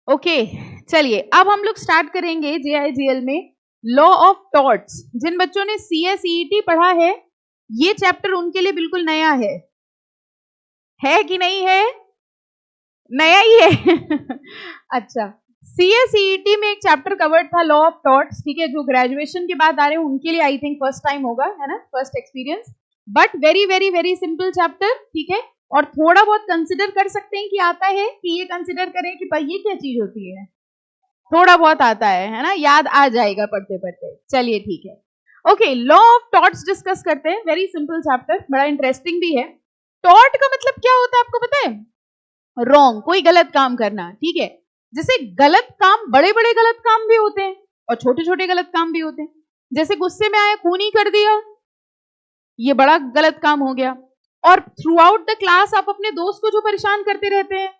Okay चलिए अब हम लोग स्टार्ट करेंगे JIGL में लॉ ऑफ टॉर्ट्स। जिन बच्चों ने CSEET पढ़ा है ये चैप्टर उनके लिए बिल्कुल नया है कि नहीं है? नया ही है अच्छा, CSEET में एक चैप्टर कवर्ड था लॉ ऑफ टॉर्ट्स, ठीक है, जो ग्रेजुएशन के बाद आ रहे हैं उनके लिए आई थिंक फर्स्ट टाइम होगा, है ना, first experience, but very very very simple chapter, ठीक है, और थोड़ा बहुत कंसिडर कर सकते हैं कि आता है, कि ये कंसिडर करें कि भाई ये क्या चीज होती है, थोड़ा बहुत आता है ना, याद आ जाएगा पढ़ते पढ़ते। चलिए ठीक है, okay, law of torts discuss करते हैं। वेरी सिंपल चैप्टर, बड़ा इंटरेस्टिंग भी है। टॉर्ट का मतलब क्या होता है आपको पता है? रॉन्ग, कोई गलत काम करना, ठीक है। जैसे गलत काम, बड़े बड़े गलत काम भी होते हैं और छोटे छोटे गलत काम भी होते हैं। जैसे गुस्से में आए खून ही कर दिया, ये बड़ा गलत काम हो गया। और थ्रू आउट द क्लास आप अपने दोस्त को जो परेशान करते रहते हैं,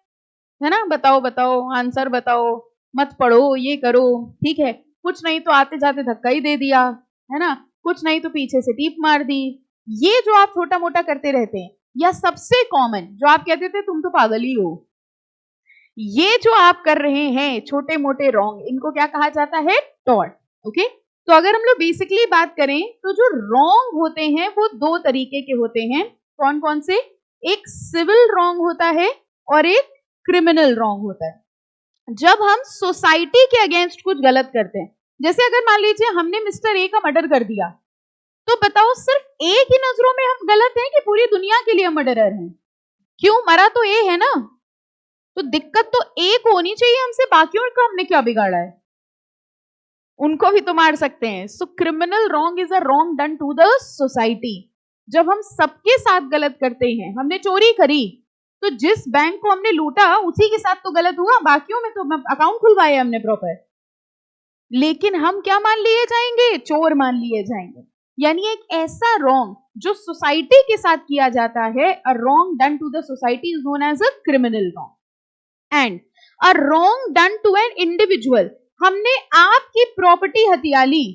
है ना, बताओ बताओ, आंसर बताओ, मत पढ़ो, ये करो, ठीक है, कुछ नहीं तो आते जाते धक्का ही दे दिया, है ना, कुछ नहीं तो पीछे से टीप मार दी, ये जो आप छोटा मोटा करते रहते हैं, या सबसे कॉमन जो आप कहते थे तुम तो पागल ही हो, ये जो आप कर रहे हैं छोटे मोटे रॉन्ग, इनको क्या कहा जाता है? टॉर्ट। ओके, तो अगर हम लोग बेसिकली बात करें तो जो रॉन्ग होते हैं वो दो तरीके के होते हैं। कौन कौन से? एक सिविल रॉन्ग होता है और एक क्रिमिनल रॉन्ग होता है। जब हम सोसाइटी के अगेंस्ट कुछ गलत करते हैं, जैसे अगर मान लीजिए हमने मिस्टर ए का मर्डर कर दिया, तो बताओ सिर्फ ए की नजरों में हम गलत हैं कि पूरी दुनिया के लिए मर्डरर हैं? क्यों, मरा तो ए है ना, तो दिक्कत तो ए को होनी चाहिए हमसे, बाकियों को हमने क्या बिगाड़ा है? उनको भी तो मार सकते हैं। So criminal wrong is a wrong done to the society. जब हम सबके साथ गलत करते हैं, हमने चोरी करी तो जिस बैंक को हमने लूटा उसी के साथ तो गलत हुआ, बाकियों में तो अकाउंट खुलवाए हमने प्रॉपर, लेकिन हम क्या मान लिए जाएंगे? चोर मान लिए जाएंगे। यानी एक ऐसा रॉन्ग जो सोसाइटी के साथ किया जाता है, a wrong done to the society is known as a criminal wrong. And a wrong done to an individual, हमने आपकी प्रॉपर्टी हथिया ली,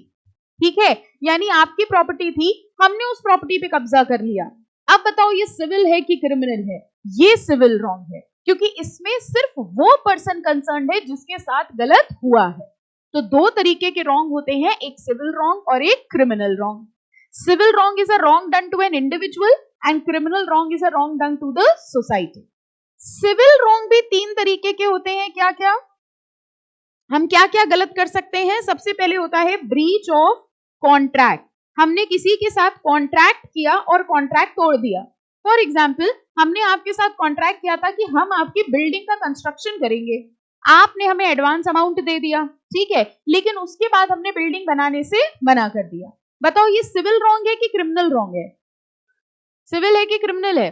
ठीक है, यानी आपकी प्रॉपर्टी थी, हमने उस प्रॉपर्टी पे कब्जा कर लिया। अब बताओ ये सिविल है कि क्रिमिनल है? ये सिविल रॉन्ग है, क्योंकि इसमें सिर्फ वो पर्सन कंसर्न है जिसके साथ गलत हुआ है। तो दो तरीके के रॉन्ग होते हैं, एक सिविल रॉन्ग और एक criminal wrong. Civil wrong is a wrong done to an individual and criminal wrong is a wrong done to the society. Civil wrong भी तीन तरीके के होते हैं। क्या क्या, हम क्या क्या गलत कर सकते हैं? सबसे पहले होता है ब्रीच ऑफ कॉन्ट्रैक्ट। हमने किसी के साथ कॉन्ट्रैक्ट किया और कॉन्ट्रैक्ट तोड़ दिया। फॉर एग्जाम्पल, हमने आपके साथ कॉन्ट्रैक्ट किया था कि हम आपकी बिल्डिंग का कंस्ट्रक्शन करेंगे, आपने हमें एडवांस अमाउंट दे दिया, ठीक है, लेकिन उसके बाद हमने बिल्डिंग बनाने से मना कर दिया। बताओ ये सिविल रॉन्ग है कि क्रिमिनल रॉन्ग है? सिविल है कि क्रिमिनल है?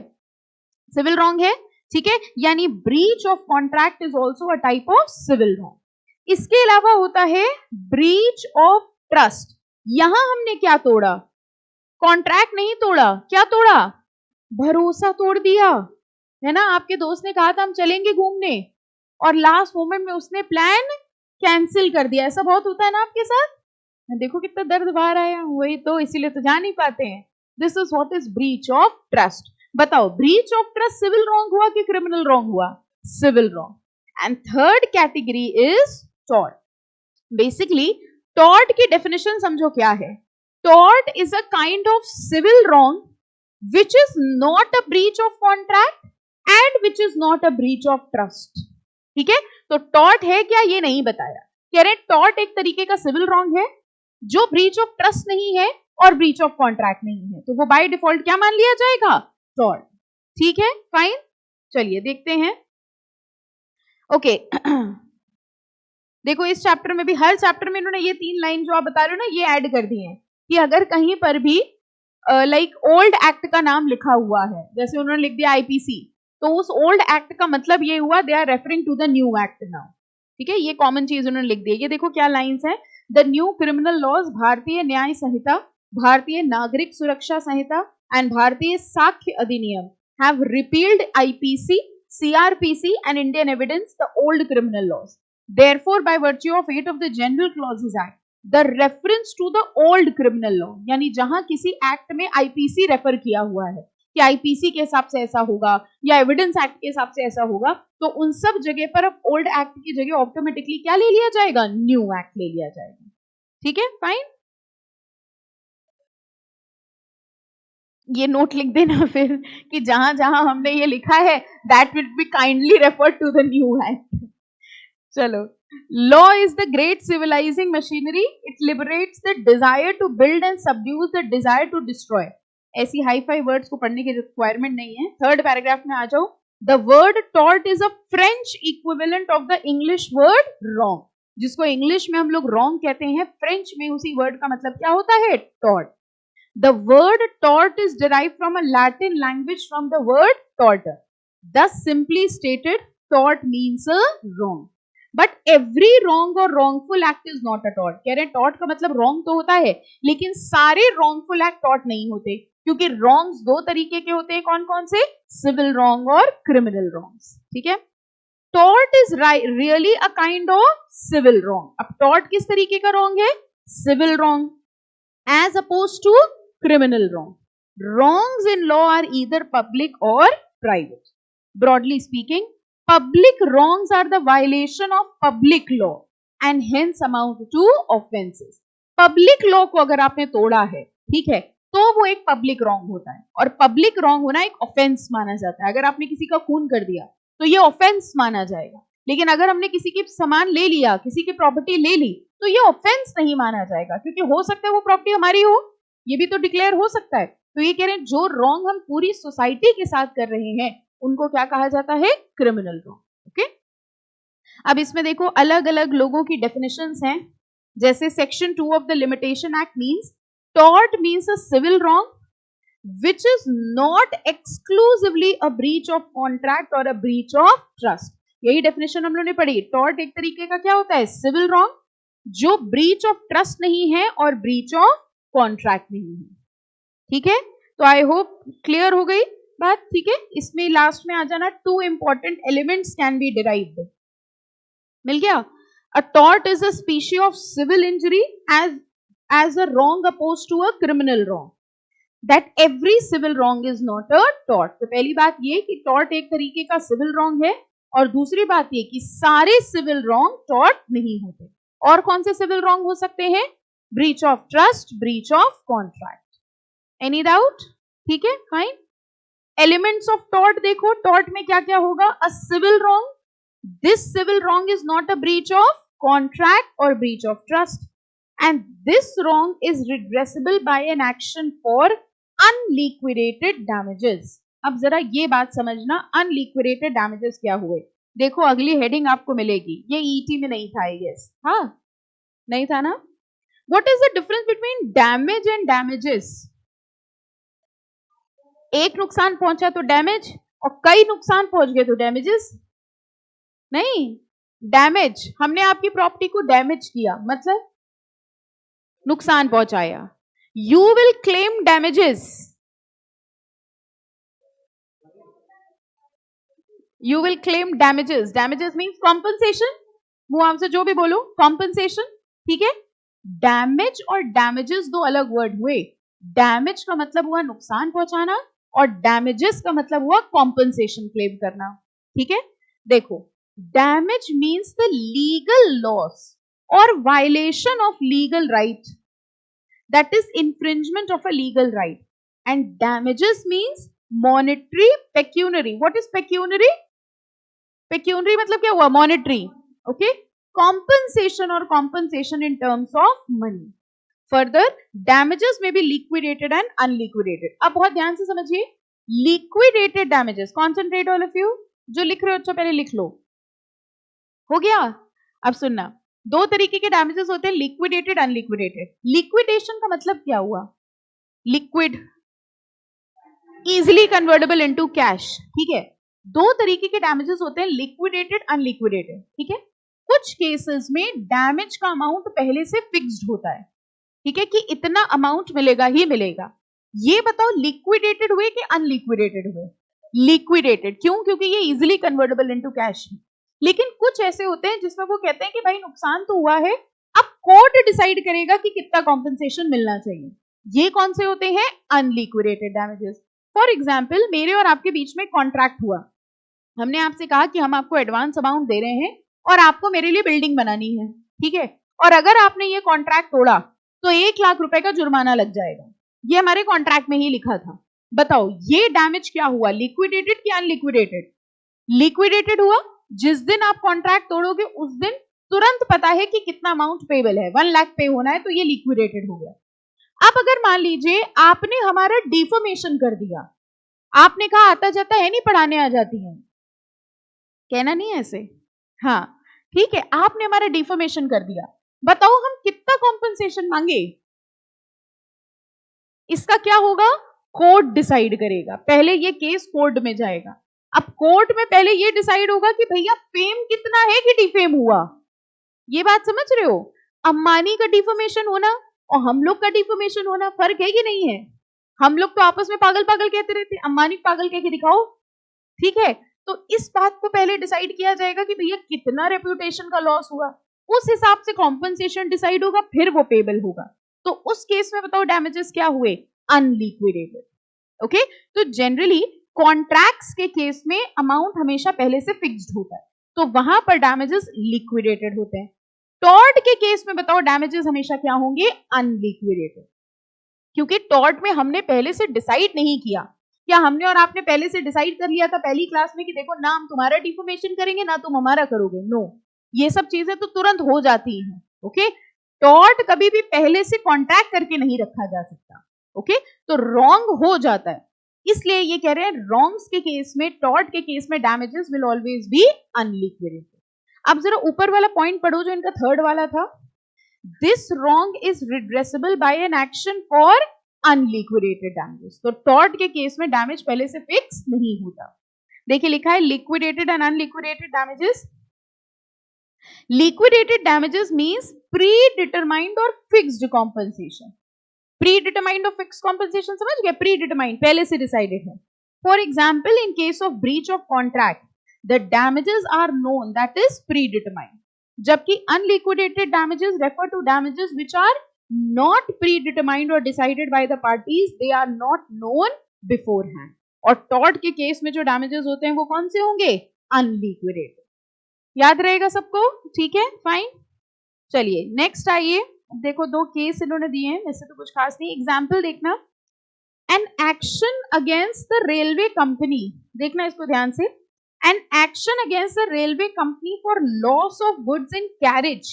सिविल रॉन्ग है, ठीक है, यानी breach of contract is also a type of civil wrong. इसके अलावा होता है ब्रीच ऑफ ट्रस्ट। यहां हमने क्या तोड़ा? कॉन्ट्रैक्ट नहीं तोड़ा, क्या तोड़ा? भरोसा तोड़ दिया, है ना। आपके दोस्त ने कहा था हम चलेंगे घूमने और लास्ट मोमेंट में उसने प्लान कैंसिल कर दिया। ऐसा बहुत होता है ना आपके साथ, देखो कितना दर्द बाहर आया, वही तो, इसीलिए तो जा नहीं पाते हैं। This is what is breach of trust. बताओ breach of trust civil wrong हुआ कि क्रिमिनल रॉन्ग हुआ? Civil wrong. And third category is tort. Basically tort की डेफिनेशन समझो क्या है। Tort is a kind of civil wrong which is not a breach of contract and which is not a breach of trust। ठीक है, तो tort है क्या ये नहीं बताया, कह रहे टॉर्ट एक तरीके का सिविल रॉन्ग है जो ब्रीच ऑफ ट्रस्ट नहीं है और ब्रीच ऑफ कॉन्ट्रैक्ट नहीं है, तो वो बाय डिफॉल्ट क्या मान लिया जाएगा? टॉर्ट। ठीक है, फाइन, चलिए देखते हैं। ओके देखो इस चैप्टर में भी, हर चैप्टर में इन्होंने ये तीन लाइन जो आप बता रहे हो ना, ये ऐड कर दी है कि अगर कहीं पर भी लाइक ओल्ड एक्ट का नाम लिखा हुआ है, जैसे उन्होंने लिख दिया आईपीसी, तो उस ओल्ड एक्ट का मतलब ये हुआ they are referring to the new act now. ठीक है, ये कॉमन चीज उन्होंने लिख दी है। ये देखो क्या लाइंस है, द न्यू क्रिमिनल लॉज, भारतीय न्याय संहिता, भारतीय नागरिक सुरक्षा संहिता एंड भारतीय साक्ष्य अधिनियम have repealed IPC, CrPC and Indian evidence, the old criminal laws. Therefore, by virtue of 8 of the General Clauses Act, the reference to the old criminal law, यानी जहां किसी एक्ट में आईपीसी रेफर किया हुआ है, कि आईपीसी के हिसाब से ऐसा होगा या एविडेंस एक्ट के हिसाब से ऐसा होगा, तो उन सब जगह पर अब ओल्ड एक्ट की जगह ऑटोमेटिकली क्या ले लिया जाएगा, न्यू एक्ट ले लिया जाएगा। ठीक है, फाइन। ये नोट लिख देना फिर कि जहां जहां हमने ये लिखा है that will be kindly refer to the new act. चलो, law is the great civilising machinery, it liberates the desire to build and subdues the desire to destroy. ऐसी हाई फाई वर्ड्स को पढ़ने की रिक्वायरमेंट नहीं है। Third paragraph में आ जाओ। The word tort is a French equivalent of the English word wrong. जिसको English में हम लोग रॉन्ग कहते हैं, फ्रेंच में उसी वर्ड का मतलब क्या होता है, tort. The word tort is derived from a Latin language from the word tortor. Thus, simply stated, tort means a wrong. But every wrong or wrongful act is not a tort. कह रहे हैं tort का मतलब wrong तो होता है, लेकिन सारे wrongful act tort नहीं होते, क्योंकि wrongs दो तरीके के होते हैं। कौन कौन से, civil wrong और criminal wrongs। ठीक है, tort is really a kind of civil wrong. अब tort किस तरीके का wrong है, civil wrong, as opposed to criminal wrong. Wrongs in law are either public or private. Broadly speaking, public wrongs are the violation of public law and hence amount to offenses. Public law को अगर आपने तोड़ा है, ठीक है, तो वो एक public wrong होता है, और public wrong होना एक offense माना जाता है। अगर आपने किसी का खून कर दिया तो ये offense माना जाएगा, लेकिन अगर हमने किसी की सामान ले लिया, किसी की प्रॉपर्टी ले ली, तो ये offense नहीं माना जाएगा, क्योंकि हो सकता है वो प्रॉपर्टी हमारी हो, ये भी तो डिक्लेयर हो सकता है। तो ये कह रहे हैं जो रॉन्ग हम पूरी सोसाइटी के साथ कर रहे हैं उनको क्या कहा जाता है, क्रिमिनल रॉन्ग। ओके, अब इसमें देखो अलग अलग लोगों की डेफिनेशंस हैं। जैसे section 2 of the limitation act means tort means a civil wrong which is not exclusively a breach of contract और अ ब्रीच ऑफ ट्रस्ट। यही डेफिनेशन हम लोगों ने पढ़ी। टॉर्ट एक तरीके का क्या होता है, सिविल रॉन्ग, जो ब्रीच ऑफ ट्रस्ट नहीं है और ब्रीच ऑफ कॉन्ट्रैक्ट नहीं है। ठीक है, तो आई होप क्लियर हो गई बात। ठीक है, इसमें लास्ट में आ जाना, 2 important elements can be derived. मिल गया। A tort is a species of civil injury as a wrong opposed to a criminal wrong, that every civil wrong is not a tort. तो पहली बात ये कि टॉर्ट एक तरीके का सिविल रॉन्ग है, और दूसरी बात ये कि सारे सिविल रॉन्ग टॉर्ट नहीं होते। और कौन से सिविल रॉन्ग हो सकते हैं, breach of trust, breach of contract. Any doubt? ठीक है, फाइन। एलिमेंट्स ऑफ टॉर्ट देखो, टॉर्ट में क्या क्या होगा, a civil wrong, this civil wrong is not a breach of contract और breach of trust, and this wrong is redressable by an action for unliquidated damages. अब जरा ये बात समझना, अनलिक्विडेटेड डैमेजेस क्या हुए। देखो अगली हेडिंग आपको मिलेगी, ये ईटी में नहीं था, यस, हाँ नहीं था ना। What is the difference between damage and damages? एक नुकसान पहुंचा तो डैमेज, और कई नुकसान पहुंच गए तो डैमेजेस नहीं। डैमेज, हमने आपकी प्रॉपर्टी को डैमेज किया, मतलब नुकसान पहुंचाया। You will claim damages. You will claim damages. Damages means compensation. मुआवजा, जो भी बोलो, compensation। ठीक है, डैमेज और डैमेजेस दो अलग वर्ड हुए। डैमेज का मतलब हुआ नुकसान पहुंचाना, और डैमेजेस का मतलब हुआ कॉम्पनसेशन क्लेम करना। ठीक है, देखो damage means the legal loss और violation of legal right, that is infringement of a legal right, and damages means monetary, pecuniary. What is pecuniary? Pecuniary मतलब क्या हुआ, monetary. Okay, compensation or compensation in terms of money. Further, damages may be liquidated and unliquidated. अब बहुत ध्यान से समझिए, liquidated damages, concentrate all of you, जो लिख रहे हो अच्छा पहले लिख लो, हो गया। अब सुनना, दो तरीके के डैमेजेस होते हैं, लिक्विडेटेड, अनलिक्विडेटेड। लिक्विडेशन का मतलब क्या हुआ, liquid, easily convertible into cash. ठीक है, दो तरीके के डैमेजेस होते हैं, लिक्विडेटेड, अनलिक्विडेटेड। ठीक है, कुछ केसेस में डैमेज का अमाउंट पहले से फिक्स्ड होता है, ठीक है, कि इतना अमाउंट मिलेगा ही मिलेगा। ये बताओ लिक्विडेटेड हुए कि अनलिक्विडेटेड हुए? लिक्विडेटेड। क्यों? क्योंकि ये इजिली कन्वर्टेबल इनटू कैश। लेकिन कुछ ऐसे होते हैं जिसमें वो कहते हैं कि भाई नुकसान तो हुआ है, अब कोर्ट डिसाइड करेगा कि कितना कॉम्पनसेशन मिलना चाहिए। ये कौन से होते हैं? Unliquidated damages. फॉर एग्जाम्पल मेरे और आपके बीच में कॉन्ट्रैक्ट हुआ, हमने आपसे कहा कि हम आपको एडवांस अमाउंट दे रहे हैं और आपको मेरे लिए बिल्डिंग बनानी है, ठीक है, और अगर आपने ये कॉन्ट्रैक्ट तोड़ा तो 1 लाख रुपए का जुर्माना लग जाएगा, ये हमारे कॉन्ट्रैक्ट में ही लिखा था। बताओ ये डैमेज क्या हुआ, लिक्विडेटेड कि अनलिक्विडेटेड? लिक्विडेटेड हुआ। जिस दिन आप कॉन्ट्रैक्ट तोड़ोगे उस दिन तुरंत पता है कि कितना अमाउंट पेबल है, 1 लाख पे होना है, तो ये लिक्विडेटेड हो गया। अब अगर मान लीजिए आपने हमारा डिफॉर्मेशन कर दिया, आपने कहा आता जाता है नहीं पढ़ाने आ जाती है, कहना नहीं ऐसे, हाँ ठीक है, आपने हमारा डिफॉर्मेशन कर दिया, बताओ हम कितना कॉम्पनसेशन मांगे? इसका क्या होगा, कोर्ट डिसाइड करेगा, पहले ये केस कोर्ट में जाएगा। अब कोर्ट में पहले ये डिसाइड होगा कि भैया फेम कितना है कि डिफेम हुआ, ये बात समझ रहे हो? अंबानी का डिफॉर्मेशन होना और हम लोग का डिफॉर्मेशन होना फर्क है कि नहीं है? हम लोग तो आपस में पागल पागल कहते रहते, अंबानी पागल कह के दिखाओ, ठीक है। तो इस बात को पहले डिसाइड किया जाएगा कि भैया कितना रेपुटेशन का लॉस हुआ, उस हिसाब से कॉम्पनसेशन डिसाइड होगा, फिर वो पेबल होगा। तो उस केस में बताओ डैमेजेस क्या हुए, अनलिक्विडेटेड। ओके, तो जनरली कॉन्ट्रैक्ट्स के केस में अमाउंट हमेशा पहले से फिक्स्ड होता है, तो वहां पर डैमेजेस लिक्विडेटेड होते हैं। टॉर्ट के केस में बताओ डैमेजेस हमेशा क्या होंगे, अनलिक्विडेटेड, क्योंकि टॉर्ट में हमने पहले से डिसाइड नहीं किया। क्या हमने और आपने पहले से डिसाइड कर लिया था पहली क्लास में कि देखो ना हम तुम्हारा डिफॉर्मेशन करेंगे ना तुम हमारा करोगे? नो, ये सब चीजें तो तुरंत हो जाती हैं। ओके, टॉर्ट कभी भी पहले से कॉन्ट्रैक्ट करके नहीं रखा जा सकता। ओके, तो रॉन्ग हो जाता है, इसलिए ये कह रहे हैं रॉन्ग्स के केस में, टॉर्ट के केस में damages will always be unliquidated. अब जरा ऊपर वाला पॉइंट पढ़ो जो इनका थर्ड वाला था, this wrong is redressable by an action for unliquidated damages. तो टॉर्ट के केस में डैमेज पहले से फिक्स नहीं होता। देखिए लिखा है liquidated and unliquidated damages. Liquidated damages means predetermined और फिक्स्ड कॉम्पनसेशन। प्री डिटरमाइंड और फिक्स्ड कॉम्पनसेशन समझ गए, प्री डिटरमाइंड पहले से डिसाइडेड है। For example in case of breach of contract the damages are known, that is predetermined, जबकि unliquidated damages refer to damages which are not predetermined or decided by the parties, they are not known beforehand। और tort के case में जो damages होते हैं वो कौन से होंगे, अनलिक्विडेटेड। याद रहेगा सबको, ठीक है, फाइन। चलिए नेक्स्ट आइए, देखो दो केस इन्होंने दिए हैं, वैसे तो कुछ खास नहीं, एग्जाम्पल देखना। An action against the railway company, देखना इसको ध्यान से, an action against the railway company for loss of goods in carriage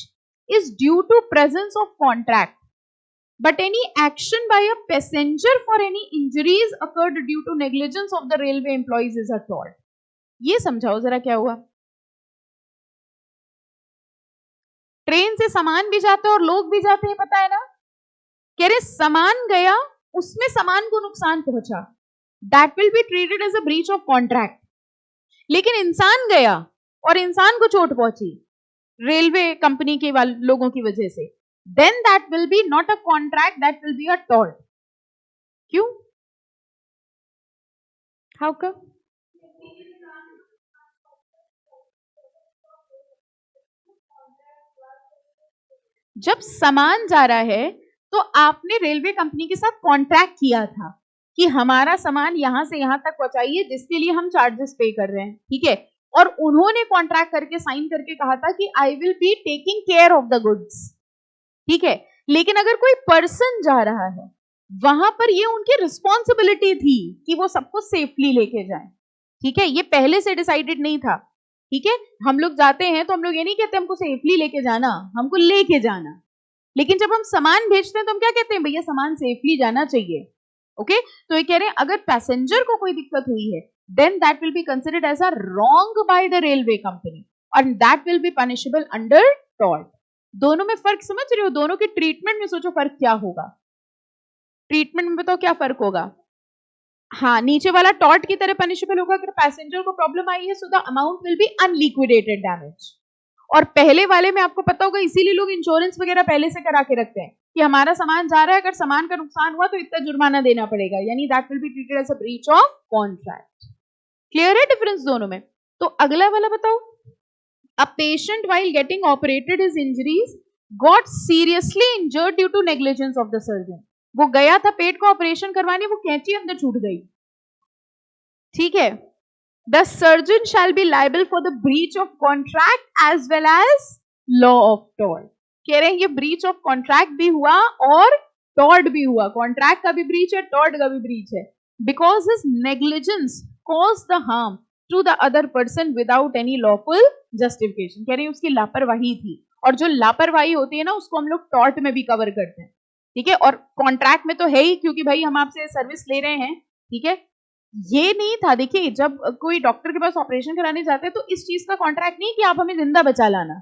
is due to presence of contract, but any action by a passenger for any injuries occurred due to negligence of the railway employees is a tort। ये समझाओ जरा क्या हुआ। Train से सामान भी जाते हैं और लोग भी जाते हैं, पता है ना, कह रहे सामान गया उसमें सामान को नुकसान पहुंचा, that will be treated as a breach of contract. लेकिन इंसान गया और इंसान को चोट पहुंची रेलवे कंपनी के लोगों की वजह से, then that will be not a contract, that will be a tort। क्यों, how come? जब सामान जा रहा है तो आपने रेलवे कंपनी के साथ कॉन्ट्रैक्ट किया था कि हमारा सामान यहां से यहां तक पहुंचाइए, जिसके लिए हम चार्जेस पे कर रहे हैं, ठीक है, और उन्होंने कॉन्ट्रैक्ट करके साइन करके कहा था कि I will be taking care of the goods, ठीक है। लेकिन अगर कोई पर्सन जा रहा है वहां पर ये उनकी रिस्पॉन्सिबिलिटी थी कि वो सबको सेफली लेके जाए, ठीक है, ये पहले से डिसाइडेड नहीं था, ठीक है। हम लोग जाते हैं तो हम लोग ये नहीं कहते हमको सेफली लेके जाना, हमको लेके जाना, लेकिन जब हम सामान भेजते हैं तो हम क्या कहते हैं, भैया सामान सेफली जाना चाहिए। ओके, तो ये कह रहे हैं अगर पैसेंजर को कोई दिक्कत हुई है then that will be considered as a wrong by the railway company and that will be punishable under tort। दोनों में फर्क समझ रहे हो, दोनों के ट्रीटमेंट में सोचो फर्क क्या होगा, ट्रीटमेंट में बताओ क्या फर्क होगा। हाँ, नीचे वाला टॉर्ट की तरह पनिशेबल होगा अगर पैसेंजर को प्रॉब्लम आई है, so the amount will be unliquidated damage. और पहले वाले में आपको पता होगा इसीलिए लोग इंश्योरेंस वगैरह पहले से करा के रखते हैं कि हमारा सामान जा रहा है, अगर सामान का नुकसान हुआ तो इतना जुर्माना देना पड़ेगा, यानी that will be treated as a breach of contract. Clear है डिफरेंस दोनों में? तो अगला वाला बताओ, a patient while getting operated his injuries got seriously injured due to negligence of the surgeon. वो गया था पेट को ऑपरेशन करवाने, वो कैंची अंदर छूट गई, ठीक है, the surgeon shall be liable for the breach of contract as well as law of tort. कह रहे हैं ये ब्रीच ऑफ कॉन्ट्रैक्ट भी हुआ और टॉर्ट भी हुआ, कॉन्ट्रैक्ट का भी ब्रीच है, टॉर्ट का भी ब्रीच है, because his negligence cause the harm to the other person without any lawful justification. कह रहे हैं उसकी लापरवाही थी, और जो लापरवाही होती है ना उसको हम लोग टॉर्ट में भी कवर करते हैं, ठीक है, और कॉन्ट्रैक्ट में तो है ही, क्योंकि भाई हम आपसे सर्विस ले रहे हैं, ठीक है। ये नहीं था, देखिए जब कोई डॉक्टर के पास ऑपरेशन कराने जाते हैं तो इस चीज का कॉन्ट्रैक्ट नहीं कि आप हमें जिंदा बचा लाना,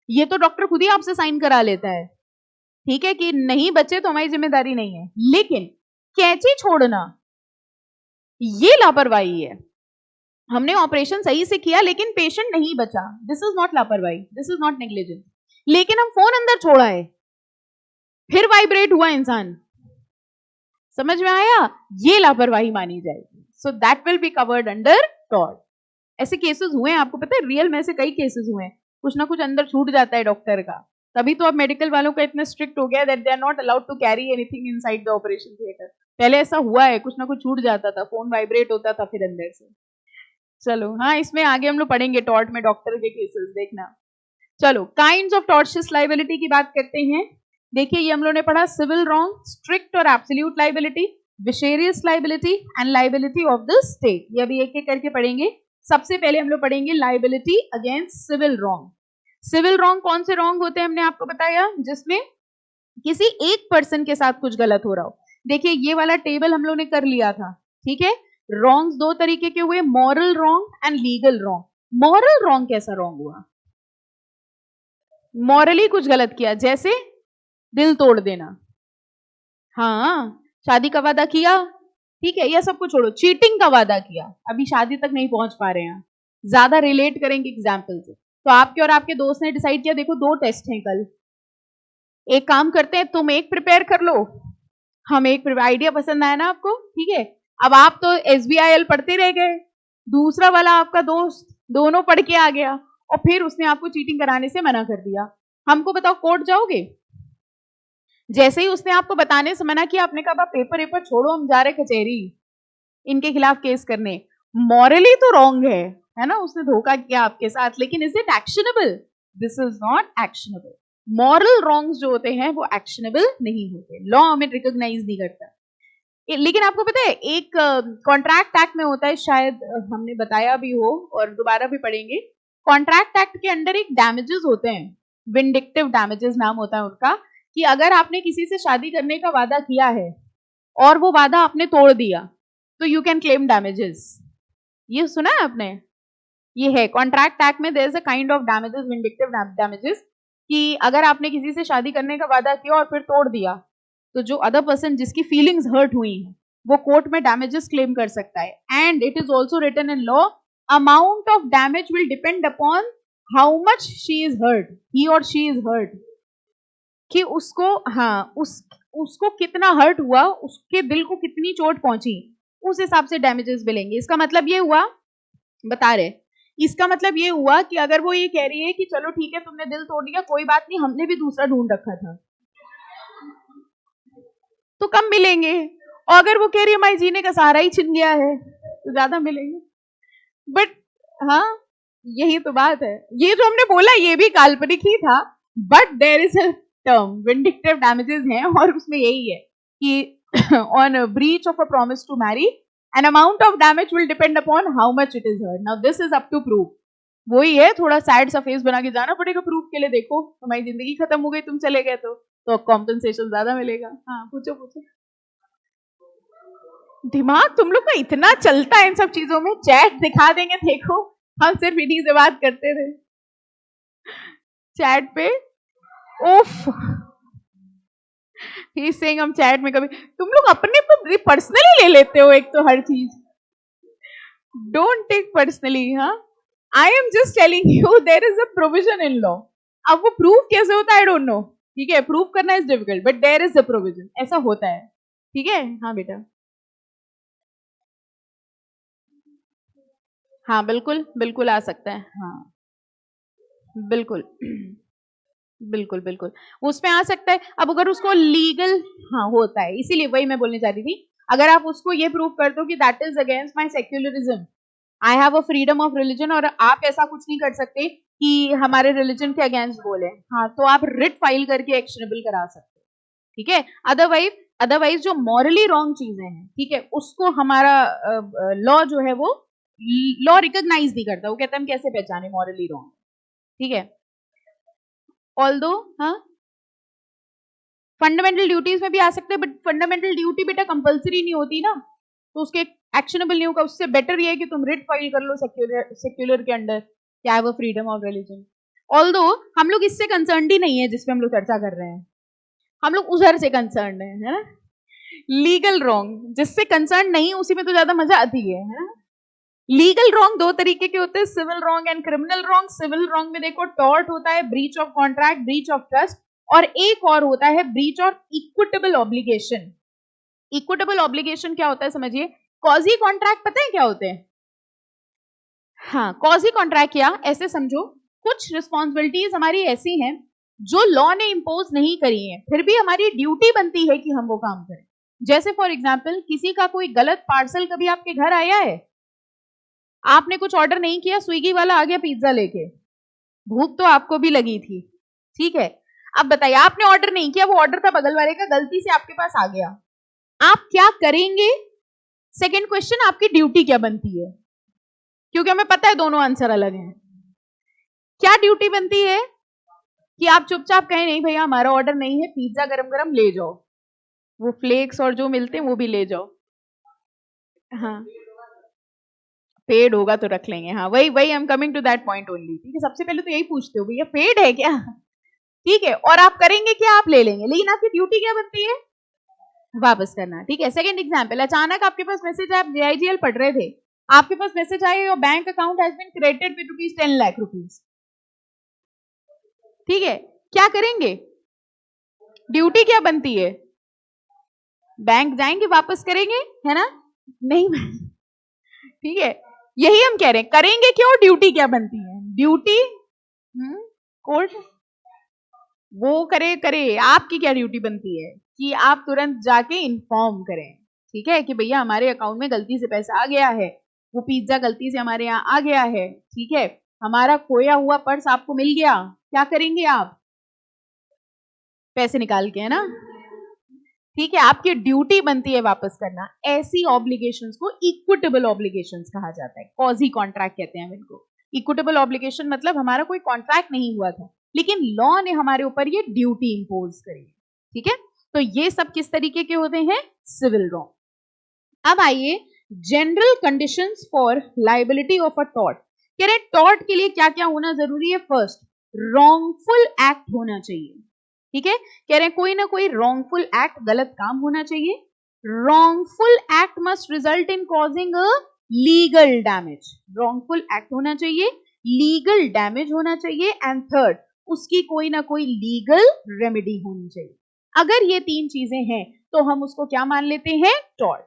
ये तो डॉक्टर खुद ही आपसे साइन करा लेता है, ठीक है, कि नहीं बचे तो हमारी जिम्मेदारी नहीं है। लेकिन कैंची छोड़ना ये लापरवाही है, हमने ऑपरेशन सही से किया लेकिन पेशेंट नहीं बचा, दिस इज नॉट लापरवाही, दिस इज नॉट नेग्लिजेंस। लेकिन हम फोन अंदर छोड़ा है, फिर वाइब्रेट हुआ इंसान, समझ में आया, ये लापरवाही मानी जाएगी। So that will be covered under tort. ऐसे केसेस हुए हैं, आपको पता है, रियल में ऐसे कई केसेस हुए हैं, कुछ ना कुछ अंदर छूट जाता है डॉक्टर का, तभी तो अब मेडिकल वालों का इतना स्ट्रिक्ट हो गया that they are not allowed to carry anything inside the operation theatre. पहले ऐसा हुआ है, कुछ ना कुछ छूट जाता था, फोन वाइब्रेट होता था फिर अंदर से। चलो हाँ, इसमें आगे हम लोग पढ़ेंगे टॉर्ट में डॉक्टर के केसेस, देखना। चलो काइंड्स ऑफ टॉर्टियस लाइबिलिटी की बात करते हैं। देखिए ये हम लोगों ने पढ़ा सिविल रॉन्ग, स्ट्रिक्ट और absolute liability, vicarious liability and liability of the state. ये अभी एक एक करके पढ़ेंगे। सबसे पहले हम लोग पढ़ेंगे liability against civil wrong. Civil wrong कौन से रॉन्ग होते हैं हमने आपको बताया, जिसमें किसी एक पर्सन के साथ कुछ गलत हो रहा हो। देखिए ये वाला टेबल हम लोग ने कर लिया था, ठीक है। रॉन्ग्स दो तरीके के हुए, moral wrong and legal wrong. Moral wrong कैसा रॉन्ग हुआ, मॉरली कुछ गलत किया, जैसे दिल तोड़ देना, हाँ, शादी का वादा किया, ठीक है, यह सब कुछ छोड़ो, चीटिंग का वादा किया, अभी शादी तक नहीं पहुंच पा रहे हैं, ज्यादा रिलेट करेंगे एग्जाम्पल से। तो आपके और आपके दोस्त ने डिसाइड किया देखो 2 टेस्ट हैं कल, एक काम करते हैं तुम एक प्रिपेयर कर लो, हम एक आइडिया पसंद आया ना आपको, ठीक है। अब आप तो SBIL पढ़ते रह गए, दूसरा वाला आपका दोस्त दोनों पढ़ के आ गया, और फिर उसने आपको चीटिंग कराने से मना कर दिया। हमको बताओ कोर्ट जाओगे? जैसे ही उसने आपको बताने से मना किया, आपने कहा पेपर वेपर छोड़ो, हम जा रहे कचहरी इनके खिलाफ केस करने। मॉरली तो रॉन्ग है ना, उसने धोखा किया आपके साथ, लेकिन is it actionable? This is not actionable. Moral wrongs जो होते हैं वो एक्शनेबल नहीं होते, लॉ हमें रिकॉग्नाइज नहीं करता। लेकिन आपको पता है एक कॉन्ट्रैक्ट एक्ट में होता है, शायद हमने बताया भी हो और दोबारा भी पढ़ेंगे। कॉन्ट्रैक्ट एक्ट के अंडर एक डैमेजेस होते हैं, विंडिक्टिव डैमेजेस नाम होता है उनका, कि अगर आपने किसी से शादी करने का वादा किया है और वो वादा आपने तोड़ दिया तो यू कैन क्लेम डैमेजेस। ये सुना है आपने? ये है कॉन्ट्रैक्ट एक्ट में, there is a kind of damages, vindictive damages, कि अगर आपने किसी से शादी करने का वादा किया और फिर तोड़ दिया तो जो अदर पर्सन जिसकी फीलिंग्स हर्ट हुई हैं वो कोर्ट में डैमेजेस क्लेम कर सकता है। And it is also written in law, amount of damage will depend upon how much she is hurt, he और शी इज हर्ट, कि उसको, हाँ, उसको कितना हर्ट हुआ, उसके दिल को कितनी चोट पहुंची, उस हिसाब से डैमेजेस मिलेंगे। इसका मतलब ये हुआ, बता रहे, इसका मतलब ये हुआ कि अगर वो ये कह रही है कि चलो ठीक है तुमने दिल तोड़ दिया, कोई बात नहीं, हमने भी दूसरा ढूंढ रखा था, तो कम मिलेंगे। और अगर वो कह रही है हमारे जीने का सहारा ही छिन गया है तो ज्यादा मिलेंगे। बट हाँ, यही तो बात है, ये जो हमने बोला ये भी काल्पनिक ही था, but there is a term vindictive damages हैं, और उसमें यही है कि on breach of a promise to marry an amount of damage will depend upon how much it is hurt. Now this is up to prove. वही है, थोड़ा sad सा फेस बना के जाना पड़ेगा प्रूफ के लिए, देखो हमारी जिंदगी खत्म हो गई तुम चले गए तो कॉम्पेंसेशन ज्यादा मिलेगा। हाँ पूछो पूछो। दिमाग तुम लोग का इतना चलता है इन सब चीजों में, चैट दिखा देंगे, देखो हम सिर्फ इन्हीं से बात करते थे चैट पे। ओफ, ही सेइंग हम चैट में कभी, तुम लोग अपने पर पर्सनली ले लेते हो एक तो हर चीज, डोंट टेक पर्सनली। हाँ, I am just telling you there is a provision in law. अब वो प्रूफ कैसे होता है आई डोंट नो, ठीक है, प्रूफ करना is difficult, but there is a provision, ऐसा होता है, ठीक है। हाँ बेटा, हाँ बिल्कुल बिल्कुल आ सकता है, हाँ बिल्कुल बिल्कुल बिल्कुल उसमें आ सकता है। अब अगर उसको लीगल, हाँ होता है, इसीलिए वही मैं बोलने जा रही थी, अगर आप उसको ये प्रूव कर दो कि that is against my secularism, I have a freedom of religion, और आप ऐसा कुछ नहीं कर सकते कि हमारे रिलीजन के अगेंस्ट बोले, हाँ, तो आप रिट फाइल करके एक्शनेबल करा सकते, ठीक है। अदरवाइज जो मॉरली रॉन्ग चीजें हैं, ठीक है, उसको हमारा लॉ जो है वो लॉ रिकॉग्नाइज नहीं करता, वो कहता है हम कैसे पहचाने मॉरली रॉन्ग, ठीक है। ऑल्दो हाँ, फंडामेंटल ड्यूटीज में भी आ सकते हैं, बट फंडामेंटल ड्यूटी बेटा कंपलसरी नहीं होती ना, तो उसके एक्शनेबल नहीं होगा। उससे बेटर ये है कि तुम रिट फाइल कर लो सेक्युलर के अंडर, क्या है वो फ्रीडम ऑफ रिलीजन। ऑल्दो हम लोग इससे कंसर्न ही नहीं है जिसपे हम लोग चर्चा कर रहे हैं, हम लोग उधर से कंसर्न है ना, लीगल रॉन्ग। जिससे कंसर्न नहीं उसी में तो ज्यादा मजा आती है ना। लीगल रॉन्ग दो तरीके के होते हैं, civil wrong and criminal wrong. Civil wrong में देखो टॉर्ट होता है, breach of contract, breach of trust, और एक और होता है ब्रीच ऑफ इक्विटेबल ऑब्लिगेशन। इक्विटेबल ऑब्लिगेशन क्या होता है समझिए, कॉजी कॉन्ट्रैक्ट पता है क्या होते हैं? हाँ, कॉजी कॉन्ट्रैक्ट क्या, ऐसे समझो कुछ रिस्पॉन्सिबिलिटीज हमारी ऐसी हैं जो लॉ ने इम्पोज नहीं करी है, फिर भी हमारी ड्यूटी बनती है कि हम वो काम करें। जैसे फॉर एग्जाम्पल किसी का कोई गलत पार्सल कभी आपके घर आया है, आपने कुछ ऑर्डर नहीं किया, स्विगी वाला आ गया पिज्जा लेके, भूख तो आपको भी लगी थी, ठीक है। अब बताइए आपने ऑर्डर नहीं किया, वो ऑर्डर था बगल वाले का, गलती से आपके पास आ गया, आप क्या करेंगे? सेकंड क्वेश्चन, आपकी ड्यूटी क्या बनती है? क्योंकि हमें पता है दोनों आंसर अलग हैं। क्या ड्यूटी बनती है? कि आप चुपचाप कहें नहीं भैया हमारा ऑर्डर नहीं है, पिज्जा गरम गरम ले जाओ, वो फ्लेक्स और जो मिलते हैं वो भी ले जाओ। हाँ, पेड होगा तो रख लेंगे, हाँ वही वही, I am coming to that point only, ठीक है। सबसे पहले तो यही पूछते हो भैया पेड है क्या, ठीक है, और आप करेंगे क्या, आप ले लेंगे, लेकिन आपकी ड्यूटी क्या बनती है? वापस करना, ठीक है। सेकंड एग्जांपल, अचानक आपके पास मैसेज आया, आप जेआईजीएल पढ़ रहे थे, आपके पास मैसेज आया your bank account has been credited with rupees 10 lakh rupees, ठीक है, क्या करेंगे? ड्यूटी क्या बनती है? बैंक जाएंगे वापस करेंगे, है ना? नहीं ठीक है, यही हम कह रहे हैं, करेंगे क्यों, ड्यूटी क्या बनती है? ड्यूटी कोर्ट वो करे करे, आपकी क्या ड्यूटी बनती है कि आप तुरंत जाके इन्फॉर्म करें, ठीक है, कि भैया हमारे अकाउंट में गलती से पैसा आ गया है, वो पिज्जा गलती से हमारे यहाँ आ गया है, ठीक है, हमारा खोया हुआ पर्स आपको मिल गया, क्या करेंगे आप? पैसे निकाल के, है ना, ठीक है, आपकी ड्यूटी बनती है वापस करना। ऐसी ऑब्लिगेशंस को इक्विटेबल ऑब्लिगेशंस कहा जाता है, कॉजी कॉन्ट्रैक्ट कहते हैं इनको। इक्विटेबल ऑब्लिगेशन मतलब हमारा कोई कॉन्ट्रैक्ट नहीं हुआ था, लेकिन लॉ ने हमारे ऊपर ये ड्यूटी इंपोज करी, ठीक है। तो ये सब किस तरीके के होते हैं? Civil law. अब आइए general conditions for liability of a tort. कह रहे टॉर्ट के लिए क्या क्या होना जरूरी है? फर्स्ट, रॉन्गफुल एक्ट होना चाहिए, ठीक है, कह रहे हैं कोई ना कोई रॉन्गफुल एक्ट, गलत काम होना चाहिए। Wrongful act must result in causing a legal damage, wrongful act होना चाहिए, लीगल डैमेज होना चाहिए, एंड थर्ड, उसकी कोई ना कोई लीगल रेमेडी होनी चाहिए। अगर ये तीन चीजें हैं तो हम उसको क्या मान लेते हैं? टॉर्ट।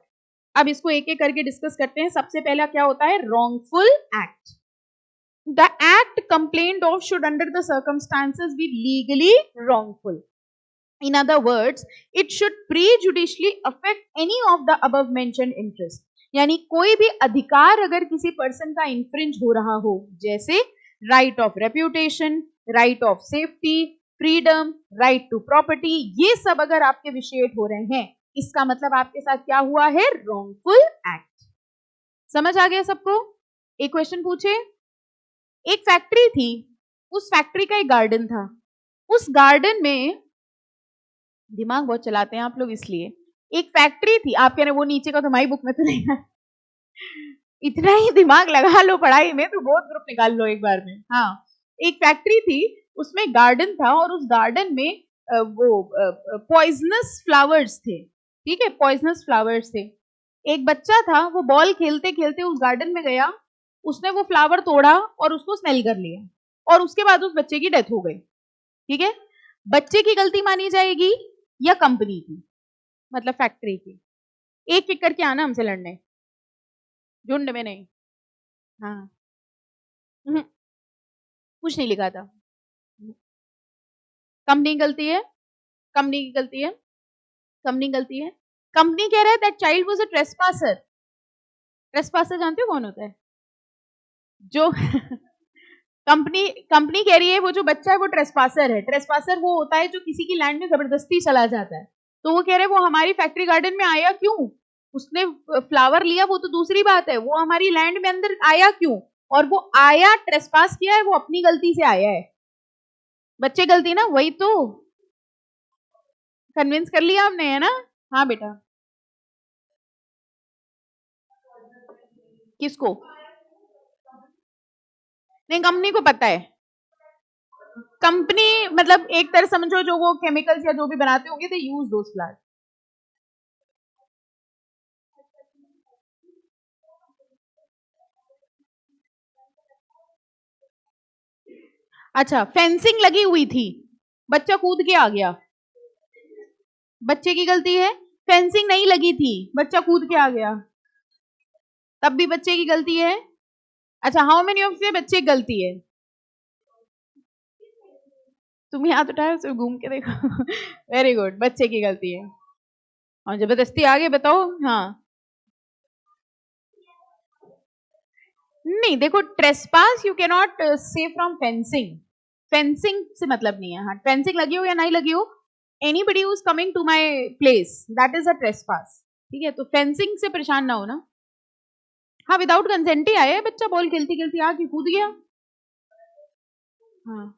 अब इसको एक एक करके डिस्कस करते हैं। सबसे पहला क्या होता है? Wrongful act. The act complained of should under the circumstances be legally wrongful. In other words, it should prejudicially affect any of the above mentioned interests. यानी कोई भी अधिकार अगर किसी पर्सन का इन्फ्रिंज हो रहा हो, जैसे right of reputation, right of safety, freedom, right to property, ये सब अगर आपके विषेट हो रहे हैं, इसका मतलब आपके साथ क्या हुआ है? Wrongful act. समझ आ गया सबको? एक क्वेश्चन पूछे, एक फैक्ट्री थी, उस फैक्ट्री का एक गार्डन था, उस गार्डन में, दिमाग बहुत चलाते हैं आप लोग इसलिए, एक फैक्ट्री थी, आप कह रहे वो नीचे का तुम्हारी बुक में तो नहीं है, इतना ही दिमाग लगा लो पढ़ाई में तो बहुत ग्रुप निकाल लो एक बार में। हाँ, एक फैक्ट्री थी, उसमें गार्डन था, और उस गार्डन में वो पॉइजनस फ्लावर्स थे, ठीक है, पॉइजनस फ्लावर्स थे। एक बच्चा था, वो बॉल खेलते खेलते उस गार्डन में गया, उसने वो फ्लावर तोड़ा और उसको स्मेल कर लिया, और उसके बाद उस बच्चे की डेथ हो गई, ठीक है। बच्चे की गलती मानी जाएगी या कंपनी की, मतलब फैक्ट्री की? एक एक करके आना हमसे लड़ने, झुंड में नहीं। हाँ, कुछ नहीं लिखा था। कंपनी की गलती है, कंपनी की गलती है, कंपनी की गलती है, कंपनी कह रहा है दैट चाइल्ड वाज अ ट्रेसपासर। ट्रेसपासर जानते हो कौन होता है? जो कंपनी कह रही है वो जो बच्चा है वो ट्रेसपासर है। ट्रेसपासर वो होता है जो किसी की लैंड में जबरदस्ती चला जाता है। तो वो कह रहे हैं वो हमारी फैक्ट्री गार्डन में आया क्यों? उसने फ्लावर लिया वो तो दूसरी बात है, वो हमारी लैंड में अंदर आया क्यों? और वो आया, ट्रेसपास किया है, वो अपनी गलती से आया है। बच्चे गलती ना, वही तो कन्विंस कर लिया हमने, है ना? हाँ बेटा। किसको? नहीं, कंपनी को पता है। कंपनी मतलब एक तरह समझो जो वो केमिकल्स या जो भी बनाते होंगे दे यूज दोस फ्लावर्स। अच्छा, फेंसिंग लगी हुई थी, बच्चा कूद के आ गया, बच्चे की गलती है। फेंसिंग नहीं लगी थी, बच्चा कूद के आ गया, तब भी बच्चे की गलती है। अच्छा, हाउ मेनी ऑफ से बच्चे की गलती है? तुम हाथ उठाए उसे घूम के देखो। वेरी गुड, बच्चे की गलती है। और जबरदस्ती आगे बताओ। हाँ, नहीं देखो, ट्रेसपास यू कैन नॉट से फ्रॉम फेंसिंग। फेंसिंग से मतलब नहीं है। हाँ, फेंसिंग लगी हो या नहीं लगी हो, anybody who is coming to my place that is a trespass. ठीक है, तो फेंसिंग से परेशान ना हो ना। हाँ, विदाउट कंसेंट ही आया है बच्चा, बॉल खेलती खेलती आके कूद गया। हाँ,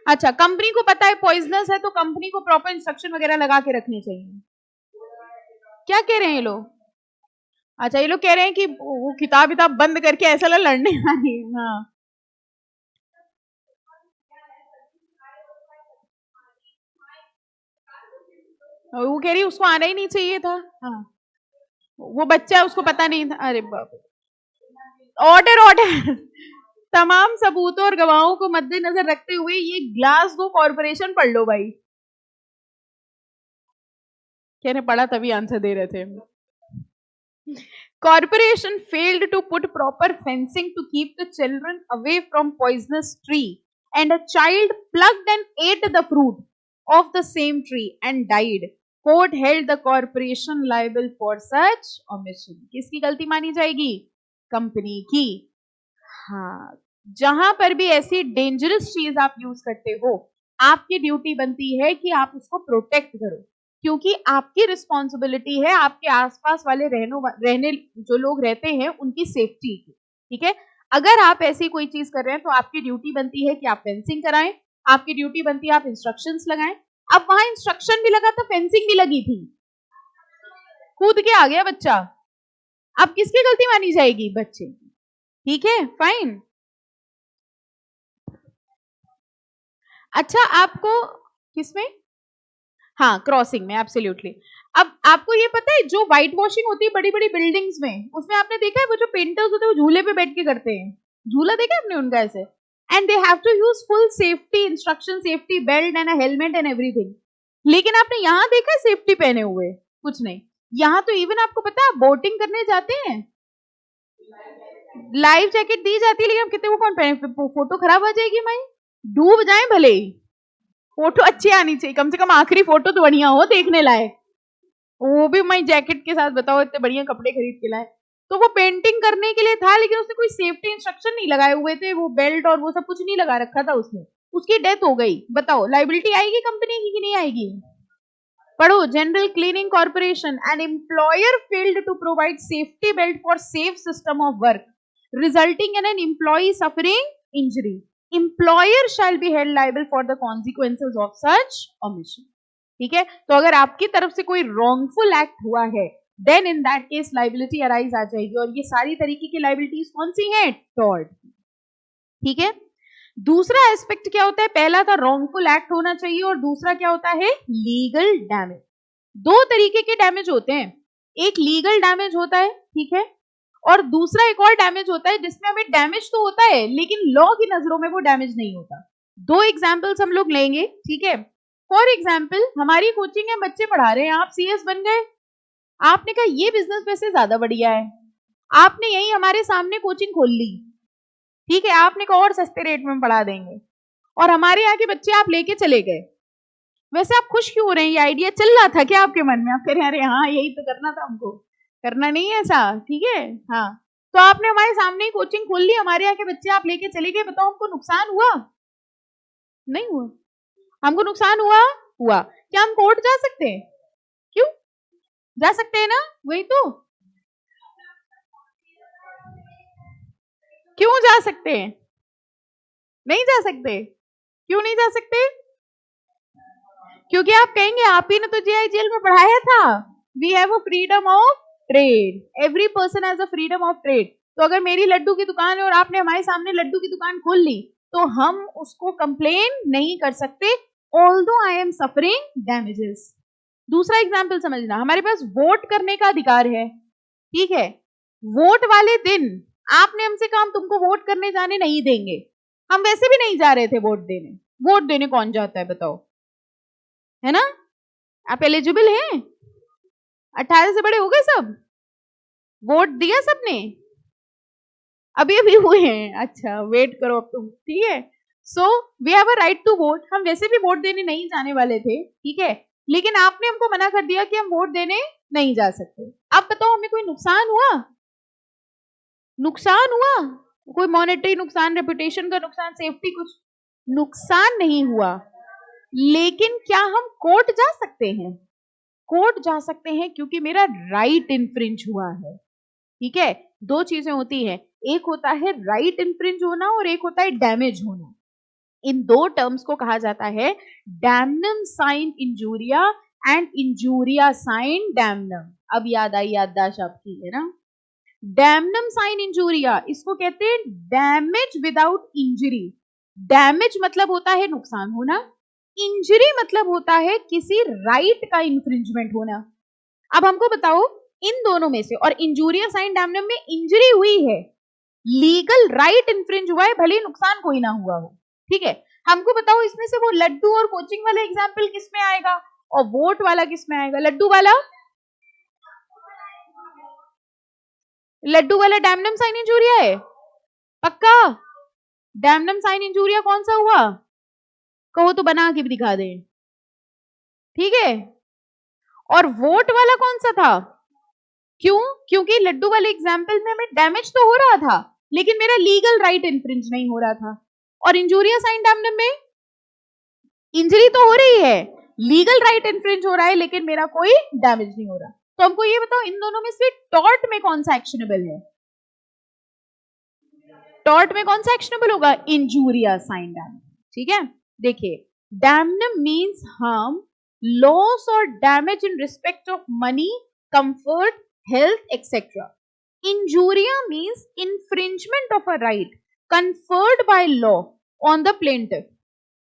अच्छा, कंपनी को पता है पॉइजनस है तो कंपनी को प्रॉपर इंस्ट्रक्शन वगैरह लगा के रखनी चाहिए। क्या कह रहे हैं ये लोग? अच्छा, ये लोग कह रहे हैं कि वो किताब विताब बंद करके ऐसा लड़ने वाली। हाँ, वो कह रही उसको आना ही नहीं चाहिए था। हाँ, वो बच्चा उसको पता नहीं था। अरे बाप रे, ऑर्डर ऑर्डर। तमाम सबूतों और गवाहों को मद्देनजर रखते हुए ये ग्लासगो कॉर्पोरेशन पढ़ लो भाई। कहने पढ़ा तभी आंसर दे रहे थे। Corporation failed to put proper fencing to keep the children away from poisonous tree, and a child plucked and ate the fruit of the same tree and died. Court held the corporation liable for such omission. किसकी गलती मानी जाएगी? Company की। हाँ, जहां पर भी ऐसी डेंजरस चीज आप यूज करते हो, आपकी ड्यूटी बनती है कि आप उसको प्रोटेक्ट करो, क्योंकि आपकी रिस्पॉन्सिबिलिटी है आपके आसपास वाले रहने जो लोग रहते हैं उनकी सेफ्टी की। ठीक है, अगर आप ऐसी कोई चीज कर रहे हैं तो आपकी ड्यूटी बनती है कि आप फेंसिंग कराएं, आपकी ड्यूटी बनती है आप इंस्ट्रक्शंस लगाएं। अब वहां इंस्ट्रक्शन भी लगा था, फेंसिंग भी लगी थी, कूद के आ गया बच्चा, अब किसकी गलती मानी जाएगी? बच्चे। ठीक है, फाइन। अच्छा, आपको किसमें? हाँ, क्रॉसिंग में, एब्सोल्युटली। अब आपको ये पता है जो व्हाइट वॉशिंग होती है बड़ी बड़ी बिल्डिंग्स में, उसमें आपने देखा है वो जो पेंटर्स होते हैं वो झूले पे बैठ के करते हैं, झूला देखा है आपने उनका ऐसे, and they have to use full safety instruction, safety belt and helmet and everything. लेकिन आपने यहाँ देखा है सेफ्टी पहने हुए? कुछ नहीं। यहाँ तो इवन आपको पता है बोटिंग करने जाते हैं, लाइफ जैकेट दी जाती है, लेकिन हम कितने को कौन पहने, फोटो खराब आ जाएगी भाई, डूब जाए भले ही, फोटो अच्छी आनी चाहिए, कम से कम आखिरी फोटो तो बढ़िया हो देखने लायक। वो भी मैं जैकेट के साथ, बताओ इतने बढ़िया कपड़े खरीद के लाए। तो वो पेंटिंग करने के लिए था, लेकिन उसने कोई सेफ्टी इंस्ट्रक्शन नहीं लगाए हुए थे, वो बेल्ट और वो सब कुछ नहीं लगा रखा था उसने, उसकी डेथ हो गई। बताओ लाइबिलिटी आएगी कंपनी की कि नहीं आएगी? पढ़ो, general cleaning corporation, an employer failed to provide safety belt for safe system of work resulting in an employee suffering injury, employer shall be held liable for the consequences of such omission. ठीक है, तो अगर आपकी तरफ से कोई wrongful act हुआ है, then in that case liability arise आ जाएगी, और ये सारी तरीके की liabilities कौन सी हैं? tort। ठीक है, दूसरा एस्पेक्ट क्या होता है? पहला था wrongful act होना चाहिए, और दूसरा क्या होता है? legal damage। दो तरीके के डैमेज होते हैं, एक लीगल डैमेज होता है, ठीक है, और दूसरा एक और डैमेज होता है जिसमें हमें डैमेज तो होता है लेकिन लॉ की नजरों में वो डैमेज नहीं होता। दो एग्जाम्पल्स हम लोग लेंगे, ठीक है। फॉर एग्जाम्पल, हमारी कोचिंग में बच्चे पढ़ा रहे हैं, आप सीएस बन गए, आपने कहा ये बिजनेस वैसे ज्यादा बढ़िया है, आपने यही हमारे सामने कोचिंग खोल ली, ठीक है, आपने कहा और सस्ते रेट में पढ़ा देंगे, और हमारे यहाँ के बच्चे आप लेके चले गए, वैसे आप खुश क्यों हो रहे हैं? ये आइडिया चल रहा था क्या आपके मन में? आप कह रहे हैं अरे हाँ यही तो करना था हमको, करना नहीं है ऐसा, ठीक है। हाँ, तो आपने हमारे सामने ही कोचिंग खोल ली, हमारे यहाँ के बच्चे आप लेके चले गए, बताओ हमको नुकसान हुआ? नहीं हुआ। हमको नुकसान हुआ? हुआ। क्या हम कोर्ट जा सकते हैं? क्यों जा सकते हैं ना, वही तो। क्यों जा सकते हैं? नहीं जा सकते। क्यों नहीं जा सकते? क्योंकि आप कहेंगे आप ही ने तो जेआईजीएल में पढ़ाया था, we have a freedom of trade, every person has a freedom of trade. तो अगर मेरी लड्डू की दुकान है और आपने हमारे सामने लड्डू की दुकान खोल ली, तो हम उसको कंप्लेन नहीं कर सकते, although I am suffering damages. दूसरा एग्जाम्पल समझना, हमारे पास वोट करने का अधिकार है, ठीक है। वोट वाले दिन आपने हमसे कहा हम तुमको वोट करने जाने नहीं देंगे, हम वैसे भी नहीं जा रहे थे वोट देने। वोट देने कौन जाता है बताओ, है ना? आप एलिजिबल हैं? 18 से बड़े हो गए सब? वोट दिया सबने? अभी अभी हुए हैं, अच्छा वेट करो अब तुम, ठीक है। So we have a right to vote, हम वैसे भी वोट देने नहीं जाने वाले थे, ठीक है, लेकिन आपने हमको मना कर दिया कि हम वोट देने नहीं जा सकते। अब बताओ हमें कोई नुकसान हुआ? नुकसान हुआ? कोई मॉनेटरी नुकसान, रेपुटेशन का नुकसान, सेफ्टी, कुछ नुकसान नहीं हुआ। लेकिन क्या हम कोर्ट जा सकते हैं? कोर्ट जा सकते हैं क्योंकि मेरा राइट इन्फ्रिंज हुआ है, ठीक है। दो चीजें होती है, एक होता है राइट इन्फ्रिंज होना और एक होता है डैमेज होना। इन दो टर्म्स को कहा जाता है damnum sine injuria and injuria sine damnum. अब याद आई याददाश्त आपकी, है ना? डैमनम साइन इंजूरिया, इसको कहते हैं डैमेज विदाउट इंजरी। डैमेज मतलब होता है नुकसान होना, इंजरी मतलब होता है किसी राइट का इंफ्रिंजमेंट होना। अब हमको बताओ इन दोनों में से, और इंजूरिया साइन डैमनम में इंजरी हुई है, लीगल राइट इंफ्रिंज हुआ है, भले नुकसान कोई ना हुआ हो, ठीक है। हमको बताओ इसमें से वो लड्डू और कोचिंग वाला एग्जाम्पल किस में आएगा और वोट वाला किस में आएगा? लड्डू वाला, लड्डू वाला डैमनम साइन इंजूरिया है पक्का? डैमनम साइन इंजूरिया कौन सा हुआ? कहो तो बना के भी दिखा दे, ठीक है। और वोट वाला कौन सा था? क्यों? क्योंकि लड्डू वाले एग्जाम्पल में हमें डैमेज तो हो रहा था लेकिन मेरा लीगल राइट इन्फ्रिंज नहीं हो रहा था। और इंजूरिया साइन डैमनम में इंजरी तो हो रही है, लीगल राइट इन्फ्रिंज हो रहा है लेकिन मेरा कोई डैमेज नहीं हो रहा। तो हमको ये बताओ इन दोनों में से टॉर्ट में कौन सा एक्शनेबल है? टॉर्ट में कौन सा एक्शनेबल होगा? इंजूरिया साइन डैमनम, ठीक है। देखिए, डैमनम मीन्स हार्म, लॉस और damage in respect of money, comfort, health, etc. Injuria means infringement of a right conferred by law on the plaintiff.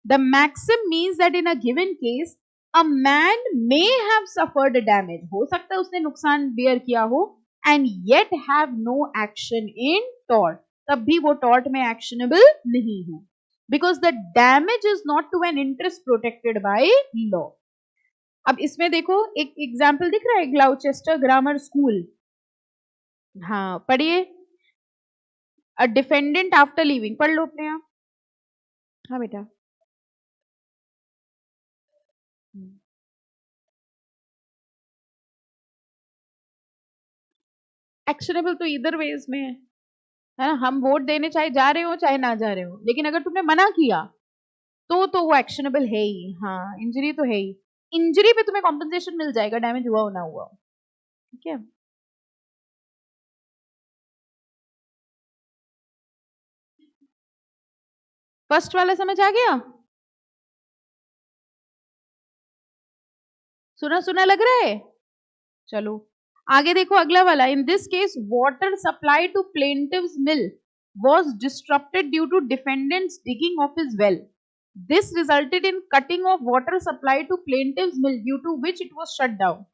The maxim means that in a given case, a man may have suffered a damage. हो सकता है उसने नुकसान bear किया हो and yet have no action in tort. तब भी वो tort में actionable नहीं है because the damage is not to an interest protected by law. अब इसमें देखो एक एग्जाम्पल दिख रहा है, ग्लाउचेस्टर ग्रामर स्कूल। हाँ पढ़िए, अ डिफेंडेंट आफ्टर लीविंग, पढ़ लो अपने आप। हाँ बेटा, एक्शनेबल तो इधर वेज में है ना, हम वोट देने चाहे जा रहे हो चाहे ना जा रहे हो, लेकिन अगर तुमने मना किया तो वो एक्शनेबल है ही। हाँ इंजरी तो है ही, इंजरी पे तुम्हें कॉम्पनसेशन मिल जाएगा, डैमेज हुआ हो ना हुआ, ठीक है। फर्स्ट वाला समझ आ गया? सुना सुना लग रहा है? चलो आगे देखो अगला वाला, in this case water supply to plaintiffs mill was disrupted due to defendant's digging of his well. This resulted in cutting of water supply to plaintiff's mill, due to which it was shut down.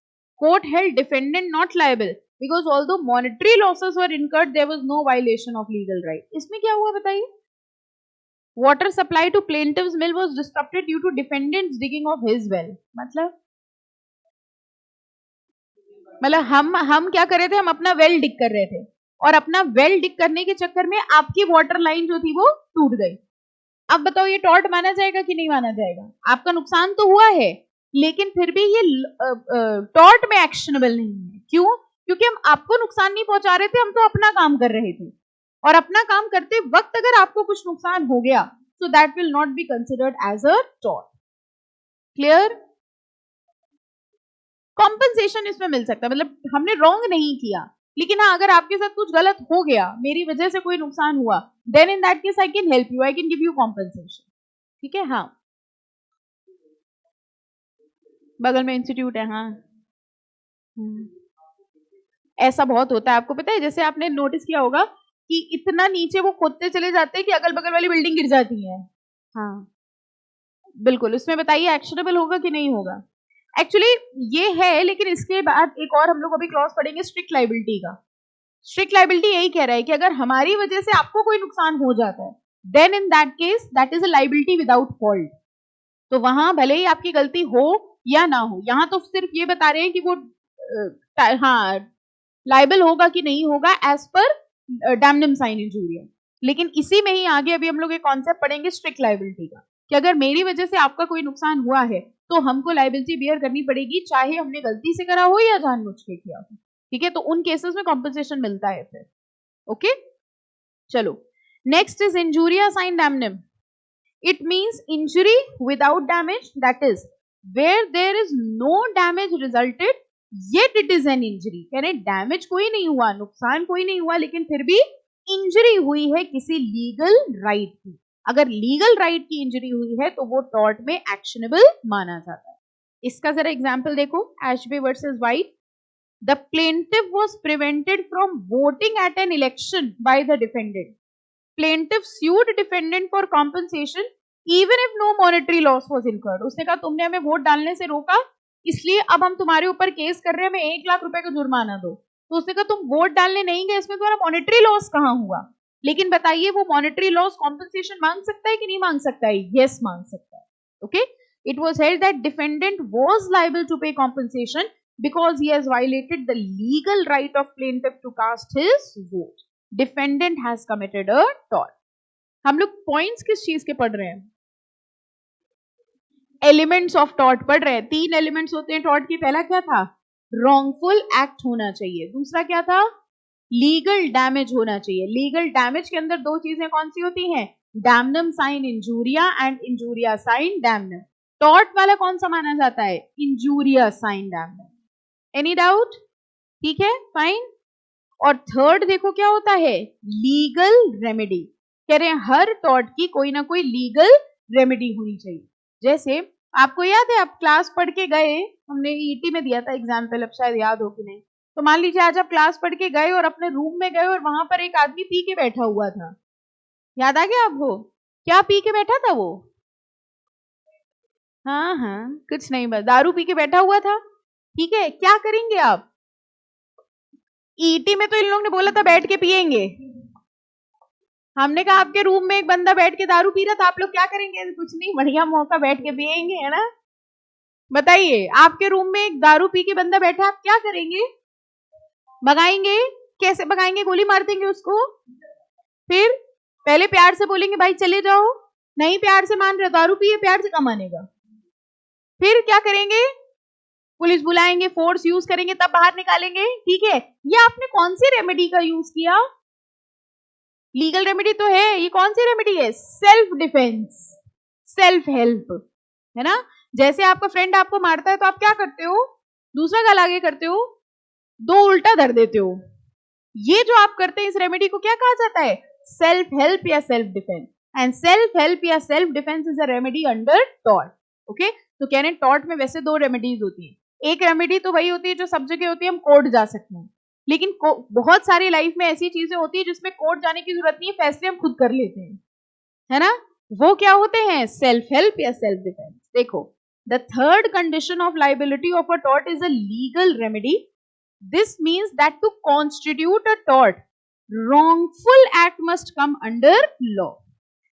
Court held defendant not liable because although monetary losses were incurred, there was no violation of legal right. इसमें क्या हुआ बताइए? Water supply to plaintiff's mill was disrupted due to defendant's digging of his well. मतलब हम क्या कर रहे थे? हम अपना वेल डिग कर रहे थे और अपना वेल डिग करने के चक्कर में आपकी वाटर लाइन जो थी वो टूट गई। अब बताओ ये टॉर्ट माना जाएगा कि नहीं माना जाएगा? आपका नुकसान तो हुआ है लेकिन फिर भी ये टॉर्ट में एक्शनेबल नहीं है। क्यों? क्योंकि हम आपको नुकसान नहीं पहुंचा रहे थे, हम तो अपना काम कर रहे थे, और अपना काम करते वक्त अगर आपको कुछ नुकसान हो गया so that will not be considered as a tort. Clear? Compensation इसमें मिल सकता है, मतलब हमने रॉन्ग नहीं किया, लेकिन हाँ अगर आपके साथ कुछ गलत हो गया, मेरी वजह से कोई नुकसान हुआ, then in that case I can help you, I can give you compensation. ठीक है? हाँ, बगल में इंस्टीट्यूट है। हाँ, ऐसा बहुत होता है, आपको पता है, जैसे आपने नोटिस किया होगा कि इतना नीचे वो खोदते चले जाते हैं कि अगल बगल वाली बिल्डिंग गिर जाती है। हाँ बिल्कुल, उसमें बताइए एक्शनेबल होगा कि नहीं होगा? एक्चुअली ये है, लेकिन इसके बाद एक और हम लोग अभी क्लॉज पढ़ेंगे स्ट्रिक्ट लायबिलिटी का। स्ट्रिक्ट लायबिलिटी यही कह रहा है कि अगर हमारी वजह से आपको कोई नुकसान हो जाता है, then in that case that is a liability without fault. तो वहां भले ही आपकी गलती हो या ना हो, यहां तो सिर्फ ये बता रहे हैं कि वो हाँ लायबल होगा कि नहीं होगा as per damnum sine injuria. लेकिन इसी में ही आगे अभी हम लोग एक कॉन्सेप्ट पढ़ेंगे स्ट्रिक्ट लायबिलिटी का, कि अगर मेरी वजह से आपका कोई नुकसान हुआ है तो हमको लायबिलिटी बियर करनी पड़ेगी, चाहे हमने गलती से करा हो या जानबूझ के किया हो। ठीक है? तो उन केसेस में कॉम्पनसेशन मिलता है फिर। ओके, चलो next is injuria sine damnum. It means injury without damage, that is where there is no damage resulted yet it is an injury. यानी डैमेज कोई नहीं हुआ, नुकसान कोई नहीं हुआ, लेकिन फिर भी इंजरी हुई है किसी लीगल राइट की। अगर लीगल राइट की इंजरी हुई है तो वो टॉर्ट में एक्शनेबल माना जाता है। इसका जरा एग्जांपल देखो, Ashby versus White. The plaintiff was prevented from voting at an election by the defendant. Plaintiff sued defendant for compensation even if no monetary loss was incurred। उसने कहा तुमने हमें वोट डालने से रोका, इसलिए अब हम तुम्हारे ऊपर केस कर रहे हैं, हमें 1 लाख रुपए का जुर्माना दो। तो उसने कहा तुम वोट डालने नहीं गए, इसमें तुम्हारा मॉनेटरी लॉस कहाँ हुआ? लेकिन बताइए वो मॉनेटरी लॉस कॉम्पनसेशन मांग सकता है कि नहीं मांग सकता है? यस, मांग सकता है। Okay, it was held that defendant was liable to pay compensation because he has violated the legal right of plaintiff to cast his vote. Defendant has committed a tort. हम लोग पॉइंट्स किस चीज के पढ़ रहे हैं? एलिमेंट्स ऑफ टॉर्ट पढ़ रहे हैं। 3 एलिमेंट्स होते हैं टॉर्ट के। पहला क्या था? रॉन्गफुल एक्ट होना चाहिए। दूसरा क्या था? लीगल डैमेज होना चाहिए। लीगल डैमेज के अंदर 2 चीजें कौन सी होती हैं? Damnum sine injuria and injuria sine damnum. Tort वाला कौन सा माना जाता है? Injuria sine damnum. Any doubt? ठीक है, फाइन। और थर्ड देखो क्या होता है? Legal remedy. कह रहे हैं हर टॉर्ट की कोई ना कोई लीगल रेमेडी होनी चाहिए। जैसे आपको याद है, आप क्लास पढ़ के गए, हमने ईटी में दिया था एग्जाम्पल, अब शायद याद हो कि नहीं। तो मान लीजिए आज आप क्लास पढ़ के गए और अपने रूम में गए और वहां पर एक आदमी पी के बैठा हुआ था। याद आ गया आपको? क्या पी के बैठा था वो? हाँ, कुछ नहीं, बस दारू पी के बैठा हुआ था। ठीक है, क्या करेंगे आप? ईटी में तो इन लोगों ने बोला था बैठ के पिएंगे। हमने कहा आपके रूम में एक बंदा बैठ के दारू पी रहा था, आप लोग क्या करेंगे? कुछ नहीं, बढ़िया मौका, बैठ के पिएंगे, है ना? बताइए, आपके रूम में एक दारू पी के बंदा बैठा, आप क्या करेंगे? भगाएंगे? कैसे भगाएंगे? गोली मार देंगे उसको? फिर पहले प्यार से बोलेंगे भाई चले जाओ, नहीं प्यार से मान रहे, दारू पिए, प्यार से कम मानेगा। फिर क्या करेंगे? पुलिस बुलाएंगे, फोर्स यूज करेंगे, तब बाहर निकालेंगे। ठीक है, ये आपने कौन सी रेमेडी का यूज किया? लीगल रेमेडी तो है, ये कौन सी रेमेडी है? सेल्फ डिफेंस, सेल्फ हेल्प, है ना? जैसे आपका फ्रेंड आपको मारता है तो आप क्या करते हो? दूसरा गाल आगे करते हो, 2 उल्टा धर देते हो। ये जो आप करते हैं, इस रेमेडी को क्या कहा जाता है? सेल्फ हेल्प या self defence. And self help या self defence is a remedy under tort. Okay, तो कह रहे हैं टॉर्ट में वैसे 2 रेमेडीज होती है। एक रेमेडी तो वही होती है जो सब जगह होती है, हम कोर्ट जा सकते हैं, लेकिन बहुत सारी लाइफ में ऐसी चीजें होती है जिसमें कोर्ट जाने की जरूरत नहीं है, फैसले हम खुद कर लेते हैं, है ना? वो क्या होते हैं? सेल्फ हेल्प या सेल्फ डिफेंस। देखो, the third condition of liability of a tort is a legal remedy. This means that to constitute a tort, wrongful act must come under law.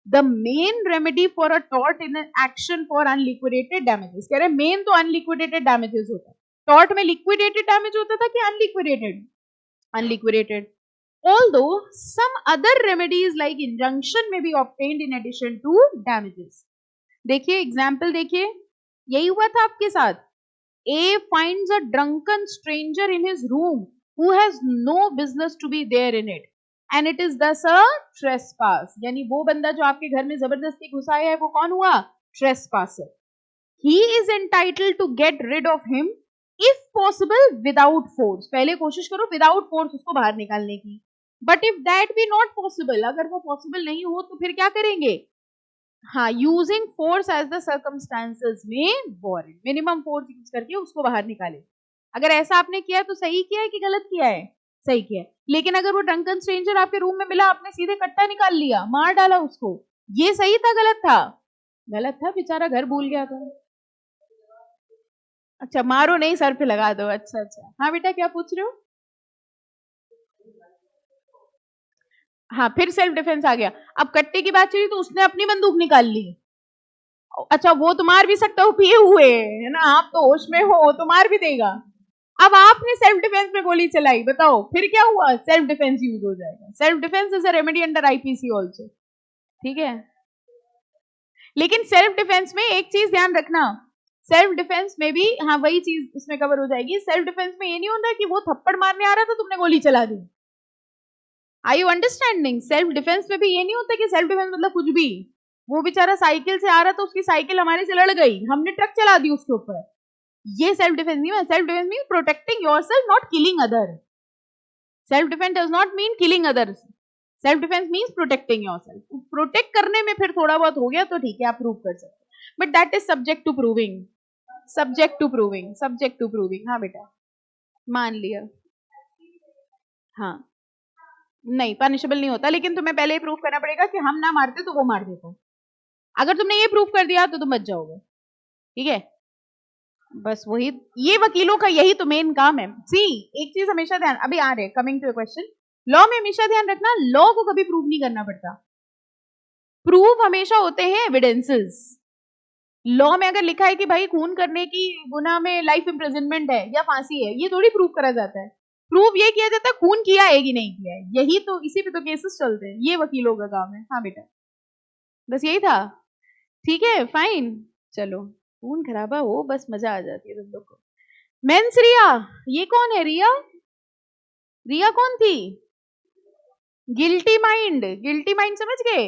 The main remedy for a tort in an action for unliquidated damages। कह रहे हैं main तो unliquidated damages होता है। Tort में liquidated damage होता था कि unliquidated? Unliquidated. Although some other remedies like injunction may be obtained in addition to damages। देखिए एग्जाम्पल देखिए, यही हुआ था आपके साथ. A finds a drunken stranger in his room who has no business to be there in it and it is thus a trespass. यानी वो बंदा जो आपके घर में जबरदस्ती घुसाया है वो कौन हुआ? Trespasser. He is entitled to get rid of him if possible without force. पहले कोशिश करो without force उसको बाहर निकालने की. But if that be not possible, अगर वो possible नहीं हो तो फिर क्या करेंगे? हाँ, using force as the circumstances में वारंट, मिनिमम फोर्स यूज करके उसको बाहर निकाले. अगर ऐसा आपने किया तो सही किया है कि गलत किया है? सही किया है. लेकिन अगर वो ड्रंकन स्ट्रेंजर आपके रूम में मिला, आपने सीधे कट्टा निकाल लिया, मार डाला उसको, ये सही था गलत था? गलत था, बेचारा घर भूल गया था. अच्छा, मारो नहीं, सर पे लगा दो. अच्छा अच्छा, हाँ बेटा क्या पूछ रहे हो? हाँ, फिर सेल्फ डिफेंस आ गया. अब कट्टे की बात चली तो उसने अपनी बंदूक निकाल ली. अच्छा, वो तो मार भी सकता हो पिए हुए, है ना, आप तो होश में हो तो मार भी देगा. अब आपने सेल्फ डिफेंस में गोली चलाई, बताओ फिर क्या हुआ? सेल्फ डिफेंस यूज हो जाएगा. Self defence is a remedy under IPC also. ठीक है, लेकिन सेल्फ डिफेंस में एक चीज ध्यान रखना, सेल्फ डिफेंस में भी हाँ वही चीज इसमें कवर हो जाएगी. सेल्फ डिफेंस में ये नहीं होता कि वो थप्पड़ मारने आ रहा था तुमने गोली चला दी. Are you understanding? Self defence में भी ये नहीं होता कि सेल्फ डिफेंस मतलब कुछ भी. वो बेचारा साइकिल से आ रहा था, उसकी साइकिल हमारे से लड़ गई, हमने ट्रक चला दी उसके ऊपर. ये सेल्फ डिफेंस नहीं है. Self defence mean protecting yourself, not killing other. Self defence does not mean killing others. Self defence means protecting yourself. Protect करने में फिर थोड़ा बहुत हो गया तो ठीक है, आप प्रूव कर सकते, but that is subject to proving. Subject to proving, subject to proving. हाँ बेटा, मान लिया. हाँ, नहीं पनिशेबल नहीं होता, लेकिन तुम्हें पहले ही प्रूव करना पड़ेगा कि हम ना मारते तो वो मार देता. अगर तुमने ये प्रूव कर दिया तो तुम बच जाओगे. ठीक है, बस वही, ये वकीलों का यही तो मेन काम है. सी, एक चीज हमेशा ध्यान, अभी आ रहे कमिंग टू क्वेश्चन, लॉ में हमेशा ध्यान रखना, लॉ को कभी प्रूव नहीं करना पड़ता. प्रूव हमेशा होते हैं एविडेंसेस. लॉ में अगर लिखा है कि भाई खून करने की गुनाह में लाइफ इम्प्रिजनमेंट है या फांसी है, ये थोड़ी प्रूव करा जाता है. प्रूव ये किया जाता है खून किया है कि नहीं किया है. यही तो, इसी पे तो केसेस चलते हैं. ये वकीलों का काम है. हाँ बेटा, बस यही था. ठीक है, फाइन. चलो, खून खराबा हो, बस मजा आ जाती है तुम लोग को. मेंस रिया, ये कौन है रिया? रिया कौन थी? Guilty mind. गिल्टी माइंड समझ गए?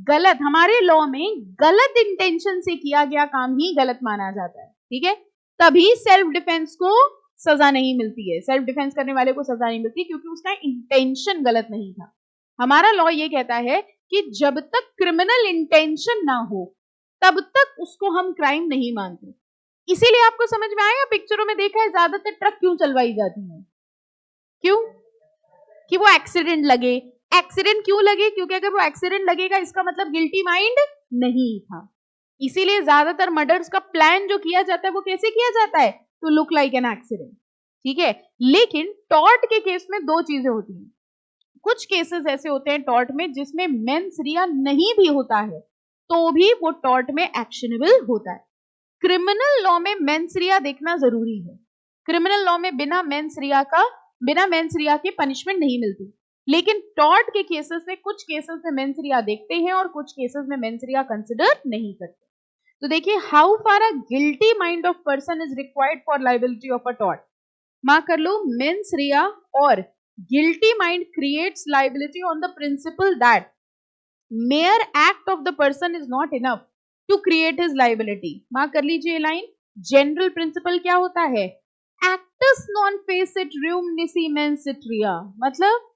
गलत. हमारे लॉ में गलत इंटेंशन से किया गया काम ही गलत माना जाता है. ठीक है, तभी सेल्फ डिफेंस को सजा नहीं मिलती है. सेल्फ डिफेंस करने वाले को सजा नहीं मिलती क्योंकि उसका इंटेंशन गलत नहीं था. हमारा लॉ ये कहता है कि जब तक क्रिमिनल इंटेंशन ना हो तब तक उसको हम क्राइम नहीं मानते. इसीलिए आपको समझ में आया, पिक्चरों में देखा है ज्यादातर ट्रक क्यों चलवाई जाती है? क्यों? कि वो एक्सीडेंट लगे. एक्सीडेंट क्यों लगे? क्योंकि अगर वो एक्सीडेंट लगेगा इसका मतलब गिल्टी माइंड नहीं था. इसीलिए ज्यादातर मर्डर्स का प्लान जो किया जाता है वो कैसे किया जाता है? To look like an accident. ठीक है, लेकिन टॉर्ट के केस में दो चीजें होती हैं. कुछ केसेस ऐसे होते हैं टॉर्ट में जिसमें मेंस रिया नहीं भी होता है तो भी वो टॉर्ट में एक्शनेबल होता है. क्रिमिनल लॉ में मेंस रिया देखना जरूरी है. क्रिमिनल लॉ में बिना मेंस रिया की पनिशमेंट नहीं मिलती. लेकिन टॉर्ट के केसेस में कुछ केसेस में मेंस रिया देखते हैं और कुछ केसेस में मेंस रिया कंसिडर नहीं करते. तो देखिए, how far a guilty mind of person is required for liability of a tort. Mark कर लो, मेंस रिया और guilty mind creates liability on the principal that mere act of the person is not enough to create his liability. Mark कर लीजिए line. General principle क्या होता है? actus non facit reum nisi mens rea. मतलब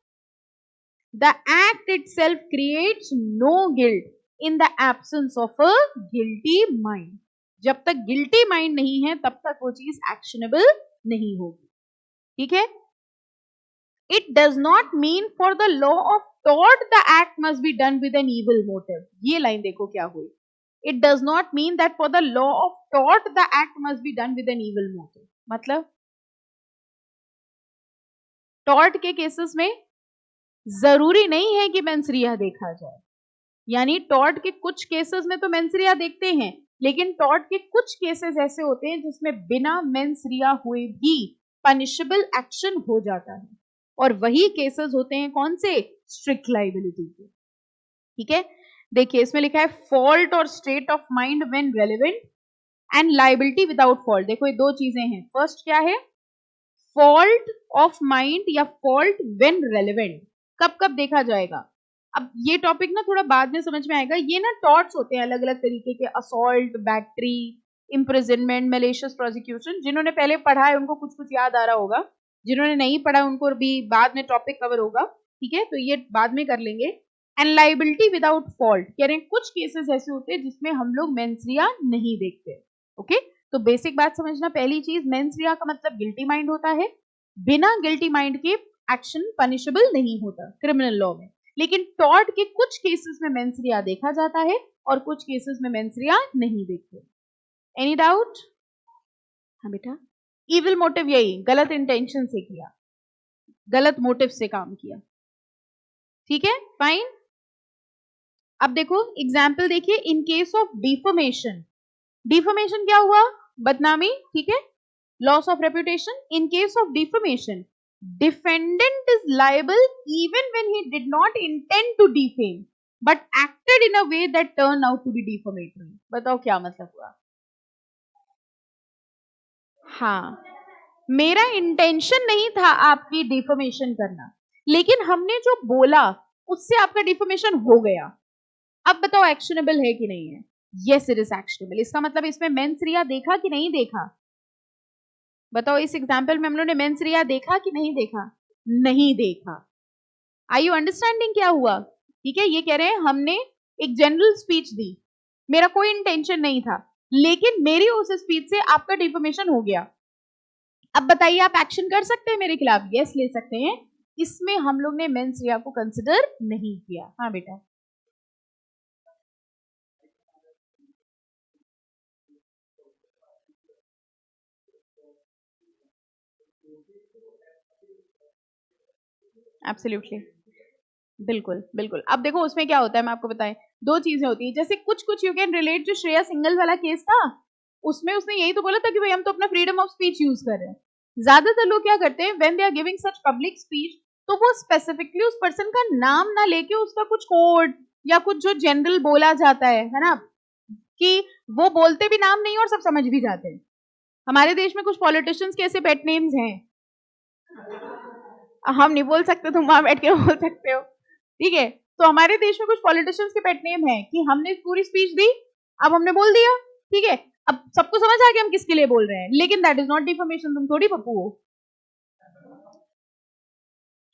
the act itself creates no guilt in the absence of a guilty mind. जब तक guilty mind नहीं है तब तक वो चीज एक्शनेबल नहीं होगी. ठीक है, it does not mean for the law of tort the act must be done with an evil motive. ये लाइन देखो क्या हुई. It does not mean that for the law of tort the act must be done with an evil motive. मतलब tort के cases में जरूरी नहीं है कि मेंसरिया देखा जाए. यानी टॉर्ट के कुछ केसेस में तो मेंसरिया देखते हैं, लेकिन टॉर्ट के कुछ केसेस ऐसे होते हैं जिसमें बिना मेंसरिया हुए भी पनिशेबल एक्शन हो जाता है. और वही केसेस होते हैं कौन से? स्ट्रिक्ट लाइबिलिटी के. ठीक है, देखिए इसमें लिखा है फॉल्ट और state of mind when relevant. And liability without fault. देखो ये दो चीजें हैं। फर्स्ट क्या है, फॉल्ट ऑफ माइंड या फॉल्ट व्हेन रेलेवेंट, कब कब देखा जाएगा। अब ये टॉपिक ना थोड़ा बाद में समझ में आएगा। ये ना टॉर्ट्स होते हैं अलग अलग तरीके के, assault, battery, imprisonment, malicious prosecution. जिन्होंने पहले पढ़ा है उनको कुछ कुछ याद आ रहा होगा, जिन्होंने नहीं पढ़ा उनको भी बाद में टॉपिक कवर होगा, ठीक है, तो ये बाद में कर लेंगे। एंड लाइबिलिटी विदाउट फॉल्ट, कह रहे हैं कुछ केसेस ऐसे होते हैं जिसमें हम लोग मेंस रिया नहीं देखते। ओके, तो बेसिक बात समझना, पहली चीज, मेंस रिया का मतलब गिल्टी माइंड होता है। बिना गिल्टी माइंड के एक्शन पनिशेबल नहीं होता क्रिमिनल लॉ में, लेकिन टॉर्ट के कुछ केसेस में मेंस रिया देखा जाता है और कुछ केसेस में मेंस रिया नहीं देखते। Any doubt? हाँ बेटा, इविल मोटिव, यही गलत इंटेंशन से किया, गलत मोटिव से काम किया, ठीक है, फाइन। अब देखो एग्जाम्पल देखिए, इन केस ऑफ डिफॉर्मेशन, डिफॉर्मेशन क्या हुआ, बदनामी, ठीक है, loss of reputation. In case of deformation, defendant is liable even when he did not intend to defame but acted in a way that turned out to be defamatory। बताओ क्या मतलब हुआ? हाँ, मेरा इंटेंशन नहीं था आपकी डिफॉर्मेशन करना, लेकिन हमने जो बोला उससे आपका डिफॉर्मेशन हो गया। अब बताओ एक्शनेबल है कि नहीं है? Yes it is actionable. इसका मतलब इसमें मेंस रिया देखा कि नहीं देखा? बताओ इस एग्जाम्पल में हम लोगों ने मेंस रिया देखा कि नहीं देखा? नहीं देखा। आर यू अंडरस्टैंडिंग क्या हुआ? ठीक है, ये कह रहे हैं हमने एक जनरल स्पीच दी, मेरा कोई इंटेंशन नहीं था, लेकिन मेरी उस स्पीच से आपका डिफॉर्मेशन हो गया। अब बताइए आप एक्शन कर सकते हैं मेरे खिलाफ? यस ले सकते हैं। इसमें हम लोग ने मेंस रिया को कंसिडर नहीं किया। हाँ बेटा, एब्सोल्युटली, बिल्कुल बिल्कुल। अब देखो उसमें क्या होता है, मैं आपको बताएं, दो चीजें होती है। जैसे कुछ कुछ यू कैन रिलेट, जो श्रेया सिंगल वाला केस था, उसमें उसने यही तो बोला था कि भाई हम तो अपना फ्रीडम ऑफ स्पीच यूज कर रहे हैं। ज्यादातर लोग क्या करते हैं, when they are giving such public speech, तो वो स्पेसिफिकली उस पर्सन का नाम ना लेके उसका कुछ कोड या कुछ जो जनरल बोला जाता है ना, कि वो बोलते भी नाम नहीं और सब समझ भी जाते हैं। हमारे देश में कुछ पॉलिटिशियंस के ऐसे पेट नेम्स हैं, हम नहीं बोल सकते, तुम वहां बैठ के बोल सकते हो, ठीक है। तो हमारे देश में कुछ पॉलिटिशियंस के पेट नेम है कि हमने पूरी स्पीच दी, अब हमने बोल दिया, ठीक है, अब सबको समझ आ गया हम किसके लिए बोल रहे हैं, लेकिन दैट इज नॉट डिफॉर्मेशन। तुम थोड़ी पप्पू हो,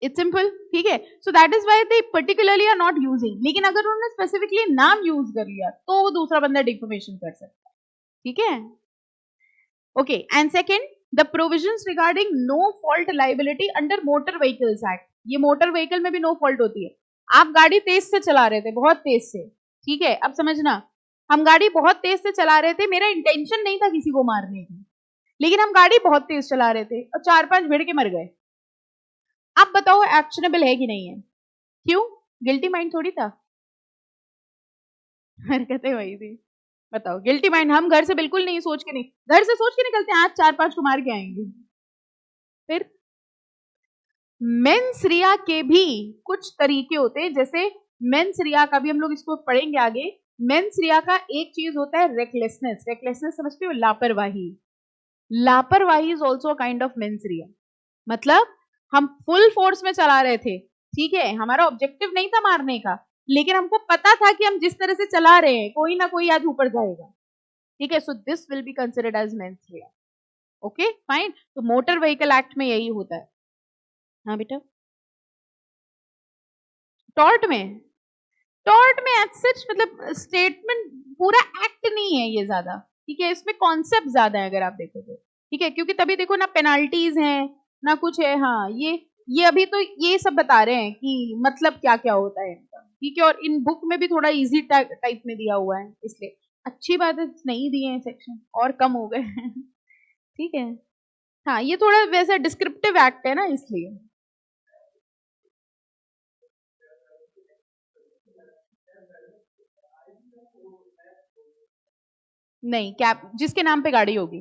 इट्स सिंपल, ठीक है। So that is why they particularly are not using. लेकिन अगर उन्होंने स्पेसिफिकली नाम यूज कर लिया तो वो दूसरा बंदा डिफॉर्मेशन कर सकता है, ठीक है। Okay, and second, the provisions regarding no fault liability under motor vehicles act. ये मोटर व्हीकल में भी नो फॉल्ट होती है। आप गाड़ी तेज से चला रहे थे, बहुत तेज से, ठीक है, अब समझना, हम गाड़ी बहुत तेज से चला रहे थे, मेरा इंटेंशन नहीं था किसी को मारने की, लेकिन हम गाड़ी बहुत तेज चला रहे थे और 4-5 भिड़ के मर गए। अब बताओ एक्शनेबल है कि नहीं है? क्यों? गिल्टी माइंड थोड़ी था, हरकतें वही थी। बताओ, गिल्टी माइंड हम घर से बिल्कुल नहीं, सोच के नहीं, घर से सोच के निकलते हैं आज 4-5 को मार के आएंगे। फिर मेंस रिया के भी कुछ तरीके होते हैं, जैसे मेंस रिया का भी हम लोग इसको पढ़ेंगे आगे। मेंस रिया का एक चीज होता है रेकलेसनेस। रेकलेसनेस समझते हो? लापरवाही। लापरवाही is also kind of mains रिया। मतलब हम फुल फोर्स में चला रहे थे, ठीक है, हमारा ऑब्जेक्टिव नहीं था मारने का, लेकिन हमको पता था कि हम जिस तरह से चला रहे हैं कोई ना कोई आज ऊपर जाएगा, ठीक है। So this will be considered as mens rea. Okay fine. तो मोटर व्हीकल एक्ट में यही होता है। हाँ बेटा, टॉर्ट में, टॉर्ट में एज सच मतलब स्टेटमेंट पूरा एक्ट नहीं है ये ज्यादा, ठीक है, इसमें कॉन्सेप्ट ज्यादा है अगर आप देखो तो, ठीक है, क्योंकि तभी देखो ना पेनाल्टीज हैं ना कुछ है। हाँ, ये अभी तो ये सब बता रहे हैं कि मतलब क्या क्या होता है इनका, ठीक है, और इन बुक में भी थोड़ा इजी टाइप में दिया हुआ है, इसलिए अच्छी बात है नहीं दिए हैं सेक्शन और कम हो गए ठीक है। हाँ, ये थोड़ा वैसा डिस्क्रिप्टिव एक्ट है ना, इसलिए। नहीं, कैप जिसके नाम पे गाड़ी होगी,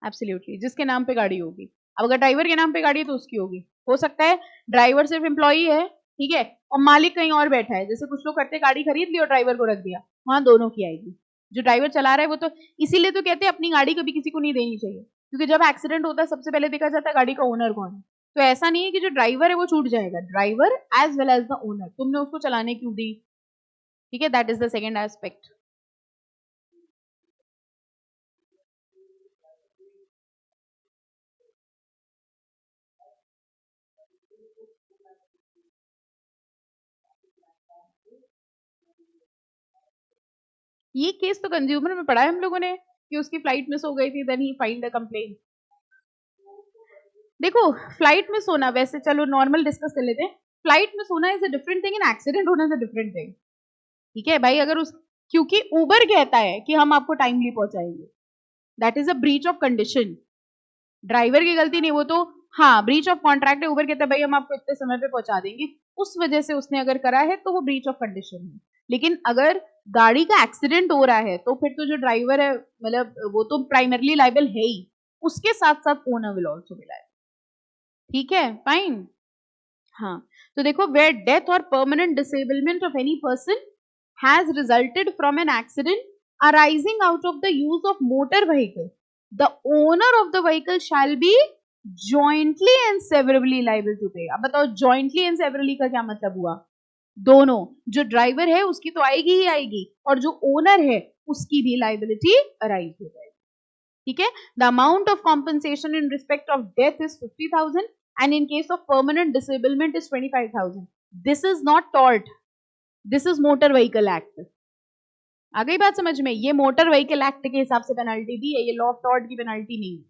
एब्सोल्युटली जिसके नाम पे गाड़ी होगी। अब अगर ड्राइवर के नाम पे गाड़ी है तो उसकी होगी। हो सकता है ड्राइवर सिर्फ एम्प्लॉई है, ठीक है, और मालिक कहीं और बैठा है, जैसे कुछ लोग करते गाड़ी खरीद ली और ड्राइवर को रख दिया, वहां दोनों की आएगी, जो ड्राइवर चला रहा है वो तो, इसीलिए तो कहते हैं अपनी गाड़ी कभी किसी को नहीं देनी चाहिए, क्योंकि जब एक्सीडेंट होता है सबसे पहले देखा जाता है गाड़ी का ओनर कौन है। तो ऐसा नहीं है कि जो ड्राइवर है वो छूट जाएगा, driver as well as the owner, तुमने उसको चलाने क्यों दी, ठीक है, that is the second aspect. ये केस तो कंज्यूमर में पढ़ा है हम लोगों ने कि उसकी फ्लाइट मिस हो गई थी, then he filed a complaint. देखो फ्लाइट में सोना, वैसे चलो नॉर्मल डिस्कस कर लेते हैं, फ्लाइट में सोना is a different thing and accident होना इज अ डिफरेंट थिंग, ठीक है भाई। अगर उस, क्योंकि उबर कहता है कि हम आपको टाइमली पहुंचाएंगे, that is a breach of condition, driver की गलती नहीं वो तो, हाँ ब्रीच ऑफ कॉन्ट्रैक्ट है, उबर कहता है भाई हम आपको इतने समय पे पहुंचा देंगे, उस वजह से उसने अगर करा है तो वो ब्रीच ऑफ कंडीशन है। लेकिन अगर गाड़ी का एक्सीडेंट हो रहा है तो फिर तो जो ड्राइवर है मतलब वो तो प्राइमरली लाइबल है ही, उसके साथ साथ owner will also be liable, ठीक है फाइन। हाँ तो देखो, वेयर डेथ और permanent disablement of any person has resulted from an accident arising out of the use of motor vehicle, the owner of the vehicle shall be jointly and severally liable to pay. अब बताओ jointly and severally का क्या मतलब हुआ, दोनों, जो driver है उसकी तो आएगी ही आएगी और जो ओनर है उसकी भी लाइबिलिटी अराइज हो जाएगी, ठीक है। The amount of compensation in respect of death is 50,000 and in case of permanent disablement is 25,000. This is not tort, this is motor vehicle act। आ गई बात समझ में, ये मोटर व्हीकल एक्ट के हिसाब से पेनल्टी दी है, ये लॉ ऑफ टॉर्ट की पेनल्टी नहीं है,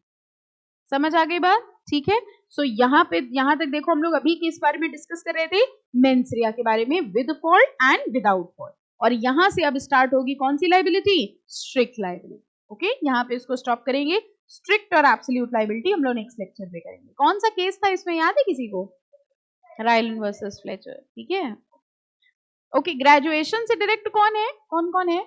समझ आ गई बात, ठीक है। सो यहाँ पे, यहाँ तक देखो हम लोग अभी किस बारे में डिस्कस कर रहे थे, मेंस रे के बारे में, with fault and without fault, और यहाँ से अब स्टार्ट होगी कौन सी लाइबिलिटी, स्ट्रिक्ट लाइबिलिटी, ओके। यहाँ पे इसको स्टॉप करेंगे, स्ट्रिक्ट और एब्सोल्यूट लाइबिलिटी हम लोग नेक्स्ट लेक्चर में करेंगे। कौन सा केस था इसमें, याद है किसी को, रायलन वर्सेस फ्लेचर, ठीक है। ओके, ग्रेजुएशन से डायरेक्ट कौन है, कौन कौन है,